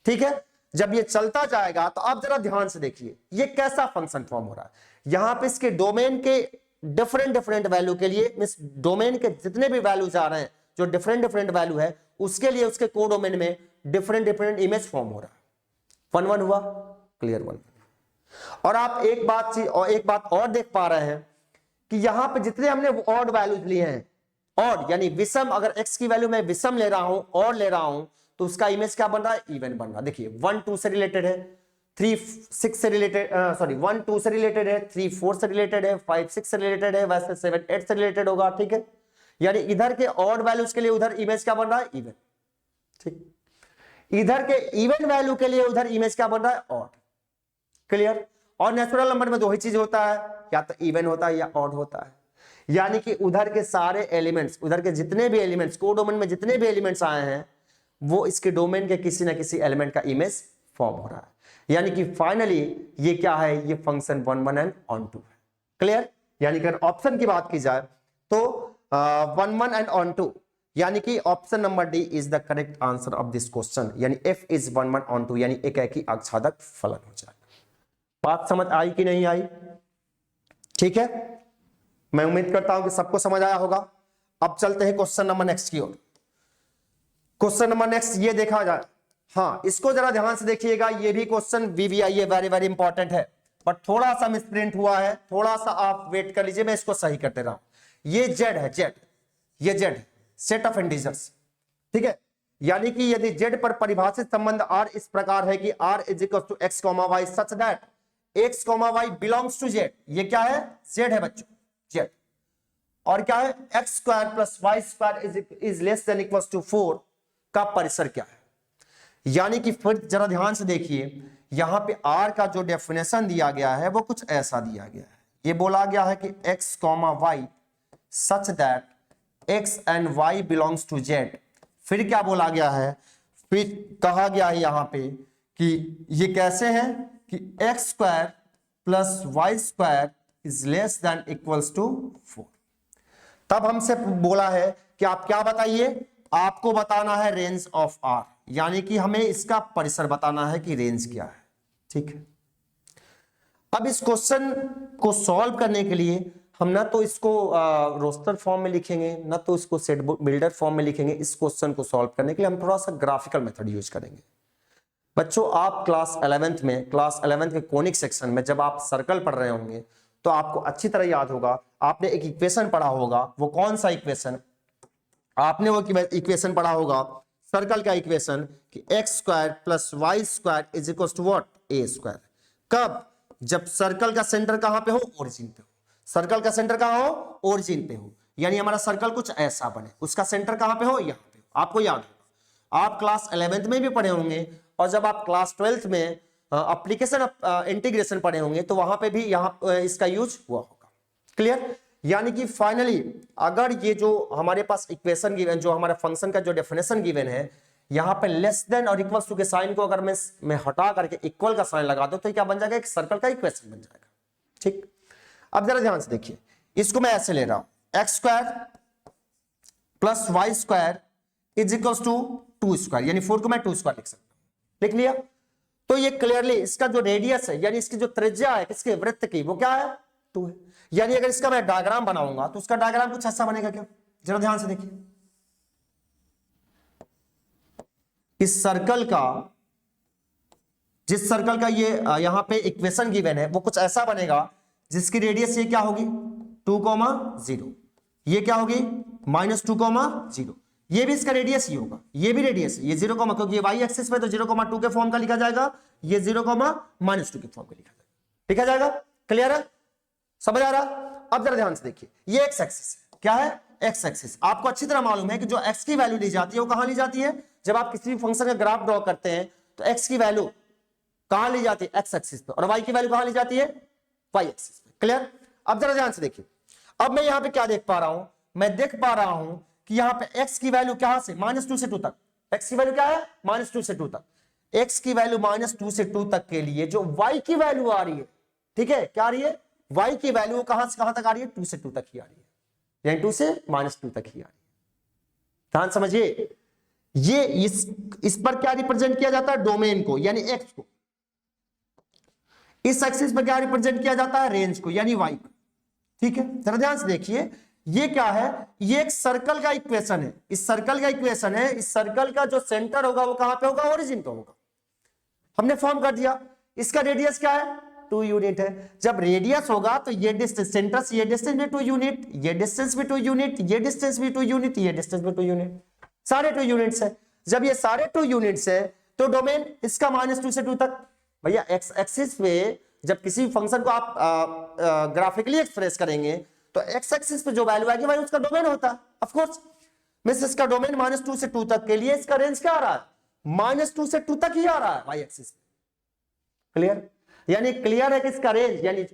ठीक है। जब ये चलता जाएगा तो आप जरा ध्यान से देखिए ये कैसा फंक्शन फॉर्म हो रहा है। यहां पे इसके डोमेन के डिफरेंट डिफरेंट वैल्यू के लिए, मींस डोमेन के जितने भी वैल्यूज आ रहे हैं, जो डिफरेंट डिफरेंट वैल्यू है, उसके लिए उसके कोडोमेन में डिफरेंट डिफरेंट इमेज फॉर्म हो रहा है। 1 1 हुआ, क्लियर 1। और आप एक बात और देख पा रहे हैं कि यहां पे जितने हमने ऑड वैल्यूज लिए हैं, ऑड यानी विषम, अगर x की वैल्यू मैं विषम ले रहा हूं, और ले रहा हूं, तो उसका इमेज क्या बन रहा है, इवन बन रहा है। देखिए 1 2 से रिलेटेड है, 3 6 से रिलेटेड, सॉरी 1 2 से रिलेटेड है, 3 4 से रिलेटेड है, 5 6 से रिलेटेड है, वैसे 7 8 से रिलेटेड होगा, ठीक है। यानी इधर के ऑड वैल्यूज के लिए उधर इमेज क्या बन रहा है, इवन, ठीक। इधर के इवन वैल्यू के लिए उधर इमेज क्या बन रहा है, ऑड, क्लियर। और नेचुरल नंबर में दो ही चीज होता है, या तो इवन होता है या ऑड होता है, यानी कि उधर के सारे एलिमेंट्स, उधर के जितने भी एलिमेंट्स, कोडोमेन में जितने भी एलिमेंट्स आए हैं, वो इसके डोमेन के किसी ना किसी एलिमेंट का इमेज फॉर्म हो रहा है। यानी कि फाइनली ये क्या है, ये फंक्शन 1 1 एंड ऑन 2 है, क्लियर। यानी कि अगर ऑप्शन की बात की जाए तो 1 1 एंड ऑन 2, यानी कि option number D is the correct answer of this question, यानी एफ इज 1 1 ऑन 2, यानी एकाएकी आच्छादक फलन हो जाएगा। बात समझ आई कि नहीं आई, ठीक है। मैं उम्मीद करता हूं कि सबको समझ आया होगा। अब चलते हैं क्वेश्चन नंबर नेक्स्ट की ओर। क्वेश्चन नंबर नेक्स्ट ये देखा जाए, हाँ इसको जरा ध्यान से देखिएगा, ये भी क्वेश्चन वीवीआई है, वेरी वेरी इंपॉर्टेंट है, बट थोड़ा सा मिसप्रिंट हुआ है, थोड़ा सा आप वेट कर लीजिए, मैं इसको सही करते रहा हूं। ये जेड है, जेड, ये जेड है, सेट ऑफ इंटीजर्स, ठीक है। यानी कि यदि जेड पर परिभाषित संबंध आर इस प्रकार है कि R is equal to x comma y such that x comma y belongs to Z, ये क्या है, जेड है बच्चों, जेड। और क्या है, x square plus y square is less than equal to 4 का परिसर क्या है। यानी कि फिर जरा ध्यान से देखिए, यहां पे आर का जो डेफिनेशन दिया गया है वो कुछ ऐसा दिया गया है, ये बोला गया है कि x comma y such that x and y belongs to Z. फिर क्या बोला गया है, फिर कहा गया है यहां पे कि ये कैसे है कि x square plus y square is less than equals to 4। तब हमसे बोला है कि आप क्या बताइए, आपको बताना है रेंज ऑफ आर, यानी कि हमें इसका परिसर बताना है कि रेंज क्या है। ठीक है, अब इस क्वेश्चन को सॉल्व करने के लिए हम ना तो इसको रोस्टर फॉर्म में लिखेंगे, ना तो इसको सेट बिल्डर फॉर्म में लिखेंगे। इस क्वेश्चन को सॉल्व करने के लिए हम थोड़ा सा ग्राफिकल मेथड यूज करेंगे। बच्चों, आप क्लास 11th के कोनिक सेक्शन में जब आप सर्कल पढ़ रहे होंगे तो आपको अच्छी तरह याद होगा, आपने एक इक्वेशन पढ़ा होगा। वो कौन सा इक्वेशन? आपने वो इक्वेशन पढ़ा होगा, सर्कल का इक्वेशन, कि x square plus y square is equal to what? A square. कब? जब सर्कल का सेंटर कहां पे हो? ओरिजिन पे हो। सर्कल का सेंटर कहां हो? ओरिजिन पे हो, यानी हमारा सर्कल कुछ ऐसा बने, उसका सेंटर कहां पे हो? यहां पे हो। आपको याद होगा, आप क्लास 11th में भी पढ़े होंगे, और जब आप क्लास 12th में एप्लीकेशन इंटीग्रेशन पढ़े होंगे तो वहां पे भी यहां इसका यूज हुआ होगा। क्लियर? यानी कि फाइनली अगर ये जो हमारे पास इक्वेशन गिवन, जो हमारे फंक्शन का जो डेफिनेशन गिवन है, यहां पे लेस देन और इक्वल टू के साइन को अगर मैं हटा करके इक्वल का साइन लगा दूं तो क्या बन जाएगा? एक सर्कल का इक्वेशन बन जाएगा। ठीक, अब जरा ध्यान से देखिए, इसको मैं ऐसे ले रहा हूं, x square plus y square is equal to 2 square, यानी 4 को मैं 2 स्क्वायर लिख सकता हूं। लिख लिया? तो ये क्लियरली इसका जो रेडियस है, यानी इसकी जो त्रिज्या है किसके? वृत्त की, वो क्या है? 2 है। यानी अगर इसका मैं डायग्राम बनाऊंगा तो उसका डायग्राम कुछ ऐसा बनेगा क्या? जरा ध्यान से देखिए, इस सर्कल का, जिस सर्कल का ये यहां पे इक्वेशन गिवन है, वो कुछ ऐसा बनेगा जिसकी रेडियस ये क्या होगी? 2,0। ये क्या होगी? -2,0। ये भी इसका रेडियस ही होगा, ये भी रेडियस है, ये 0, क्योंकि ये वाई एक्सिस पे तो 0,2 के फॉर्म का लिखा जाएगा, ये 0, -2 के फॉर्म का लिखा जाएगा। क्लियर है? समझ आ रहा? अब जरा ध्यान से देखिए, ये एक्स एक्सिस है। क्या है? X axis. आपको अच्छी तरह मालूम है कि जो एक्स की वैल्यू ली जाती है वो कहां ली जाती है? जब आप किसी भी फंक्शन का ग्राफ ड्रॉ करते हैं तो एक्स की वैल्यू कहां ली जाती है? एक्स एक्सिस पे, और वाई की वैल्यू कहां ली जाती है? वाई एक्सिस पे। क्लियर? अब जरा ध्यान से देखिए, अब मैं यहां पे क्या देख पा रहा हूं? मैं देख पा रहा हूं कि यहां पे x की वैल्यू कहां से? -2 से 2 तक। x की वैल्यू क्या है? -2 से 2 तक। x की वैल्यू -2 से 2 तक के लिए जो y की वैल्यू आ रही है, ठीक है, क्या आ रही है? y की वैल्यू कहां से कहां तक आ रही है? 2 से 2 तक ही आ रही है, यानी 2 से -2 तक ही आ रही है। ध्यान समझिए, ये इस पर क्या रिप्रेजेंट किया जाता है? डोमेन को, यानी x को। इस एक्सिस पर क्या रिप्रेजेंट किया जाता है? रेंज को, यानी y को। ठीक है, जरा ध्यान से देखिए, ये क्या है? ये एक सर्कल का इक्वेशन है। इस सर्कल का इक्वेशन है, इस सर्कल का जो सेंटर होगा वो कहां पे होगा? ओरिजिन पे होगा। हमने फॉर्म कर दिया। इसका रेडियस क्या है? 2 यूनिट है। जब रेडियस होगा तो ये डिस्टेंस, सेंटर से ये डिस्टेंस भी 2 यूनिट, ये डिस्टेंस भी 2 यूनिट, ये डिस्टेंस भी 2 यूनिट, ये डिस्टेंस भी 2 यूनिट, सारे 2 यूनिट्स है। जब ये सारे 2 यूनिट्स है तो डोमेन इसका -2 से 2 तक। भैया एक्स एक्सिस पे जब किसी फंक्शन को आप ग्राफिकली एक्सप्रेस करेंगे तो एक्स एक्सिस पे जो वैल्यू आएगी वही उसका डोमेन होता है। ऑफ कोर्स मिस इसका डोमेन -2 से 2 तक के लिए इसका रेंज क्या आ रहा है? -2 से 2 तक ही आ रहा है वाई एक्सिस पे। क्लियर? यानी क्लियर है कि इसका रेंज, यानी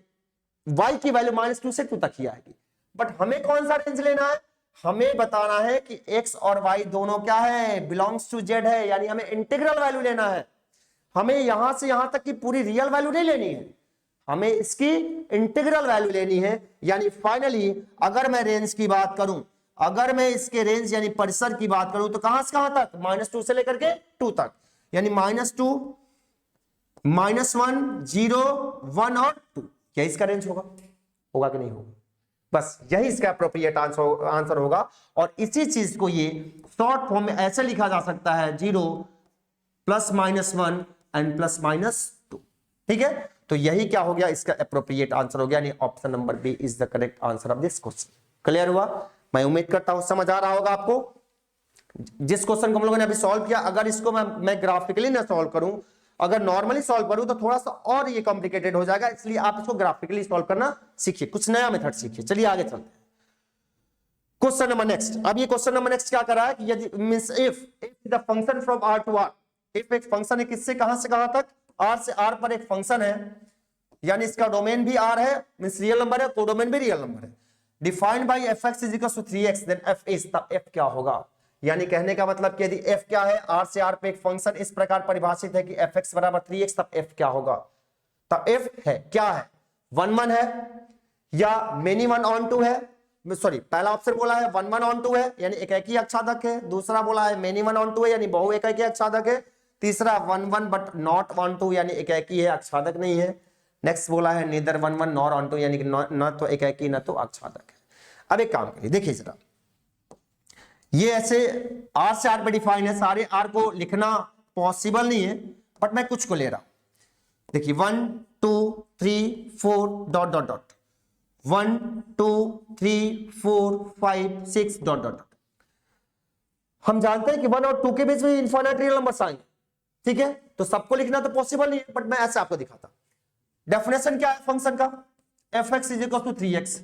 y की वैल्यू -2 से 2 तक ही आएगी। बट हमें कौन सा रेंज लेना है? हमें बताना है कि x और y दोनों क्या है? बिलोंग्स टू z है, यानी हमें इंटीग्रल वैल्यू लेना है। हमें यहां से यहां तक की पूरी रियल वैल्यू नहीं लेनी है, हमें इसकी इंटीग्रल वैल्यू लेनी है। यानी फाइनली अगर मैं रेंज की बात करूं, अगर मैं इसके रेंज यानी परिसर की बात करूं तो कहां से कहां तक? -2 से लेकर के 2 तक, यानी -2, -1, 0, 1 और 2। क्या इसका रेंज होगा? होगा कि नहीं होगा? बस यही इसका एप्रोप्रिएट आंसर होगा। और इसी चीज को ये शॉर्ट फॉर्म में ऐसे लिखा जा सकता है, 0 +-1 एंड +-2। ठीक है, तो यही क्या हो गया? इसका एप्रोप्रिएट आंसर हो गया, यानी option number B is the correct answer of this question. Clear हुआ? मैं उम्मीद करता हूं समझ आ रहा होगा आपको। जिस क्वेश्चन को हम लोगों ने अभी सॉल्व किया, अगर इसको मैं ग्राफिकली ना सॉल्व करूं, अगर नॉर्मली सॉल्व करूं तो थोड़ा सा और ये कॉम्प्लिकेटेड हो जाएगा, इसलिए आप इसको ग्राफिकली सॉल्व करना सीखिए, कुछ नया मेथड सीखिए। चलिए आगे चलते हैं। Question number next. अब ये क्वेश्चन नंबर नेक्स्ट क्या कर रहा है कि यदि means if the function from r to r, if एक फंक्शन है किससे कहां से कहां तक? r से r पर एक फंक्शन है, यानी इसका डोमेन भी r है, मींस रियल नंबर है, कोडोमेन भी रियल नंबर है। Defined by fx = 3x, then f is, तब f क्या होगा? यानी कहने का मतलब कि यदि f क्या है? r से r पे एक फंक्शन इस प्रकार परिभाषित है कि fx = 3x, तब f क्या होगा? तब f है क्या है? 1 1 है, या मेनी 1 ऑन 2 है, सॉरी पहला ऑप्शन बोला है 1 1 ऑन 2 है यानी एकाकी अक्षादक है, दूसरा बोला है मेनी 1 ऑन 2 है यानी बहु एकाकी अक्षादक है, तीसरा 1 1 बट नॉट ऑन 2 यानी एकाकी है अक्षादक नहीं है, नेक्स्ट बोला है नीदर 1 1 नॉर ऑन 2 यानी कि न तो एकाकी न तो अक्षादक है। अब एक काम करिए, देखिए जरा ये ऐसे आर से आर पे डिफाइन है, सारे आर को लिखना पॉसिबल नहीं है बट मैं कुछ को ले रहा हूं। देखिए 1 2 3 4 dot dot dot 1 2 3 4 5 6 dot dot. हम जानते हैं कि 1 और 2 के बीच में इनफाइनाइट रियल नंबर्स आएंगे, ठीक है, तो सबको लिखना तो पॉसिबल नहीं है बट मैं ऐसे आपको दिखाता। डेफिनेशन क्या है फंक्शन का, fx is equal to 3x।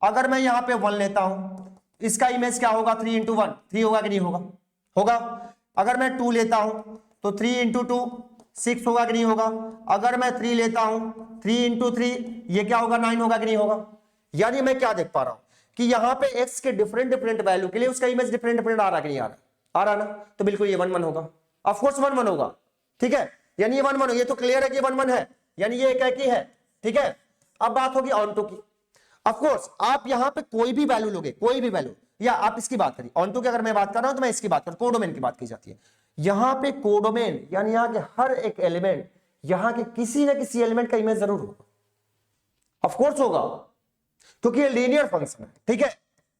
अगर मैं यहां पे 1 लेता हूं, इसका इमेज क्या होगा 3 इंटू 1, 3 होगा कि नहीं होगा, होगा। अगर मैं 2 लेता हूं तो 3 इंटू 2 6 होगा कि नहीं होगा। अगर मैं 3 लेता हूं 3 इंटू 3 ये क्या होगा 9 होगा कि नहीं होगा। यानी मैं क्या देख पा रहा हूं कि यहां पे x के डिफरेंट डिफरेंट वैल्यू के लिए उसका इमेज डिफरेंट डिफरेंट आ रहा कि नहीं आ रहा, आ रहा ना, तो बिल्कुल ये 1 1 होगा, ऑफ कोर्स 1 1 होगा, ठीक है, यानी ये 1 1 ये तो क्लियर है कि 1 1 है यानी ये एकाकी है, ठीक है। अब बात होगी ऑन टू की। ऑफ कोर्स आप यहां पे कोई भी वैल्यू लोगे, कोई भी वैल्यू, या आप इसकी बात करिए ऑन टू की, अगर मैं बात कर रहा हूं तो मैं इसकी बात कर, कोडोमेन की बात की जाती है। यहां पे कोडोमेन यानी यहां के हर एक एलिमेंट, यहां के किसी ना किसी एलिमेंट का इमेज जरूर होगा, ऑफ कोर्स होगा, क्योंकि ये लीनियर फंक्शन है, ठीक है,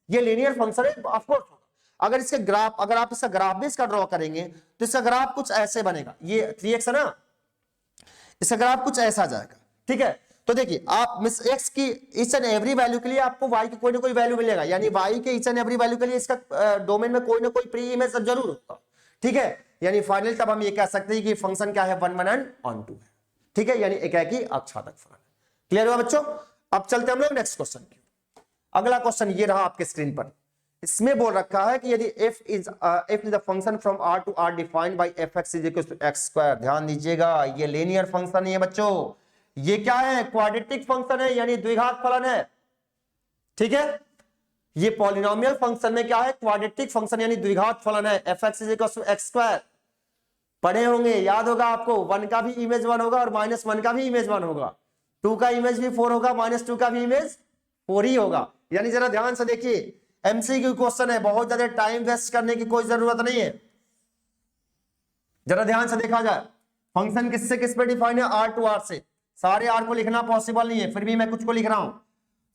ये लीनियर फंक्शन है, ऑफ कोर्स होगा। अगर इसके ग्राफ, अगर आप इसका ग्राफ भी इसका ड्रॉ करेंगे तो इसका ग्राफ कुछ ऐसे बनेगा, ये 3x है ना, इसका ग्राफ कुछ ऐसा जाएगा, ठीक है। तो देखिए आप मिस x की ईच एंड एवरी वैल्यू के लिए आपको y की कोई ना कोई वैल्यू मिलेगा, यानी y के ईच एंड एवरी वैल्यू के लिए इसका डोमेन में कोई ना कोई प्री इमेज जरूर होगा, ठीक है। यानी फाइनल तब हम ये कह सकते हैं कि फंक्शन क्या है 1 1 एंड ऑन 2 है, ठीक है, यानी एकाकी अक्षादक फलन। क्लियर हुआ बच्चों। अब चलते हम लोग नेक्स्ट क्वेश्चन की। अगला क्वेश्चन ये रहा आपके स्क्रीन पर, इसमें बोल रखा है कि यदि f is the function from r to r defined by fx is equal to x square. ध्यान दीजिएगा ये लीनियर फंक्शन है बच्चों, ये क्या है क्वाड्रेटिक फंक्शन है यानी द्विघात फलन है, ठीक है। ये पॉलिनोमियल फंक्शन में क्या है क्वाड्रेटिक फंक्शन यानी द्विघात फलन है, fx is equal to x square. पढ़े होंगे, याद होगा आपको, 1 का भी इमेज 1 होगा और -1 का भी इमेज 1 होगा, 2 का इमेज भी 4 होगा, -2 का भी इमेज 4 ही होगा। यानी जरा ध्यान से देखिए एमसीक्यू क्वेश्चन है, बहुत ज्यादा टाइम वेस्ट करने की कोई जरूरत नहीं है, जरा ध्यान से देखा जाए। फंक्शन किससे किस पे डिफाइन है, r टू r से, सारे r को लिखना पॉसिबल नहीं है, फिर भी मैं कुछ को लिख रहा हूं,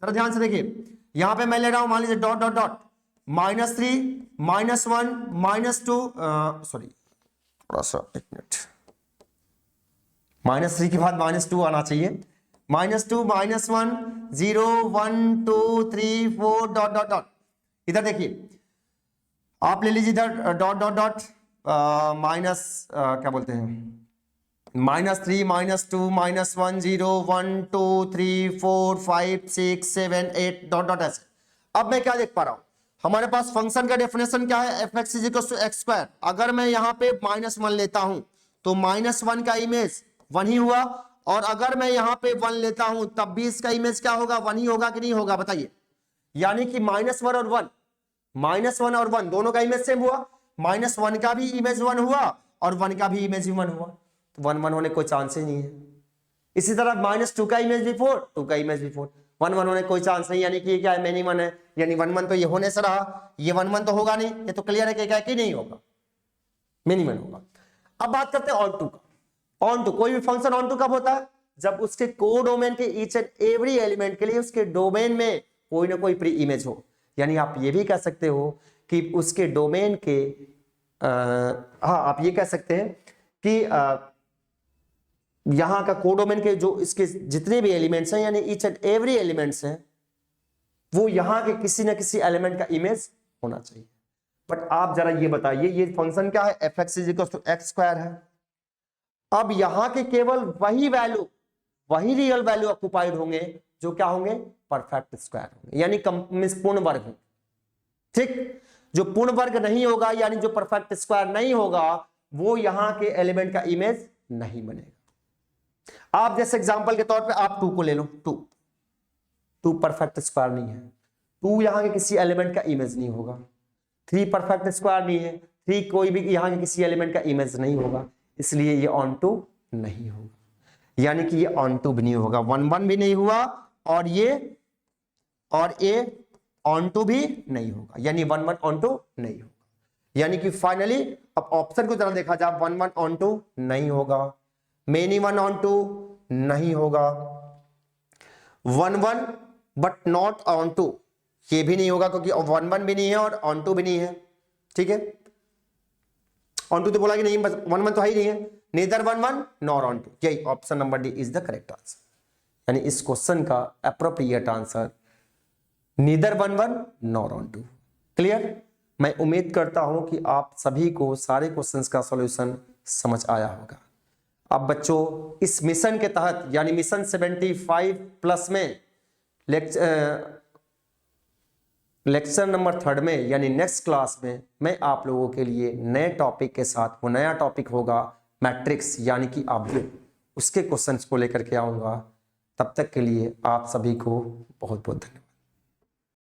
जरा ध्यान से देखिए। यहां पे मैं ले रहा हूं मान लीजिए डॉट डॉट डॉट -3 -1 -2 सॉरी थोड़ा सा एक मिनट, -3 के बाद -2 आना चाहिए, -2 -1 0 1 2 3 4 डॉट डॉट डॉट। इधर देखिए आप ले लीजिए इधर डॉट डॉट डॉट माइनस क्या बोलते हैं -3 -2 -1 0 1 2 3 4 5 6 7 8 डॉट डॉट ऐसे। अब मैं क्या देख पा रहा हूं, हमारे पास फंक्शन का डेफिनेशन क्या है, fx is equal to x square. अगर मैं यहां पे -1 लेता हूं तो -1 का इमेज 1 ही हुआ, और अगर मैं यहां पे 1 लेता हूं तब भी इसका इमेज क्या होगा 1 ही होगा कि नहीं होगा बताइए। यानी कि -1 और 1, -1 और 1 दोनों का इमेज सेम हुआ, -1 का भी इमेज 1 हुआ और 1 का भी इमेज 1 हुआ, तो 1 1 होने कोई चांस ही नहीं है। इसी तरह -2 का इमेज भी 4, 2 का इमेज भी 4, 1 1 होने कोई चांस नहीं, यानी कि ये क्या है मिनी 1 है, यानी 1 1 तो ये होने से रहा, ये 1 1 तो होगा नहीं, ये तो क्लियर है कि क्या कि नहीं होगा, मिनी 1 होगा। अब बात करते हैं ऑन टू का। ऑन टू, कोई भी फंक्शन ऑन टू कब होता है, जब उसके कोडोमेन के ईच एंड एवरी एलिमेंट के लिए उसके डोमेन में कोई ना कोई प्री इमेज हो। यानी आप ये भी कह सकते हो कि उसके डोमेन के हाँ आप ये कह सकते हैं कि यहां का कोडोमेन के जो इसके जितने भी एलिमेंट्स हैं यानी ईच एंड एवरी एलिमेंट्स हैं वो यहां के किसी ना किसी एलिमेंट का इमेज होना चाहिए। बट आप जरा ये बताइए ये फंक्शन क्या है, fx is equal to x square है। अब यहां के केवल वही वैल्यू, वही रियल वैल्यू ऑक्युपाइड होंगे जो क्या होंगे परफेक्ट स्क्वायर होंगे, यानी पूर्ण वर्ग होंगे, ठीक। जो पूर्ण वर्ग नहीं होगा यानी जो परफेक्ट स्क्वायर नहीं होगा वो यहां के एलिमेंट का इमेज नहीं बनेगा। आप जैसे एग्जांपल के तौर पे आप 2 को ले लो, 2 परफेक्ट स्क्वायर नहीं है, 2 यहां के किसी एलिमेंट का इमेज नहीं होगा। 3 परफेक्ट स्क्वायर नहीं है, 3 कोई भी यहां के किसी एलिमेंट का इमेज नहीं होगा, इसलिए ये ऑन टू नहीं होगा, यानी कि ये ऑन टू भी नहीं होगा, 1 1 भी नहीं हुआ और ये ऑन टू भी नहीं होगा, यानी 1 1 ऑन टू नहीं होगा। यानी कि फाइनली अब ऑप्शन को जरा देखा जाए, 1 1 ऑन टू नहीं होगा, मेनी 1 ऑन टू नहीं होगा, 1 1 बट नॉट ऑन टू ये भी नहीं होगा, क्योंकि 1 1 भी नहीं है और ऑन टू भी नहीं है। ठीक है, ऑन टू तो बोला कि नहीं, बस 1 1 तो है ही नहीं है, नीदर 1 1 नॉर ऑन टू। यही option number D is the correct answer, यानी इस क्वेश्चन का appropriate answer neither 1 1 nor on two. Clear? मैं उम्मीद करता हूं कि आप सभी को सारे क्वेश्चंस का सॉल्यूशन समझ आया होगा। अब बच्चों इस मिशन के तहत यानी मिशन 75+ में लेक्चर नंबर 3 में यानी नेक्स्ट क्लास में मैं आप लोगों के लिए नए टॉपिक के साथ, वो नया टॉपिक होगा मैट्रिक्स यानी कि ऑब्जेक्ट, उसके क्वेश्चंस को लेकर के आऊंगा। तब तक के लिए आप सभी को बहुत बहुत धन्यवाद।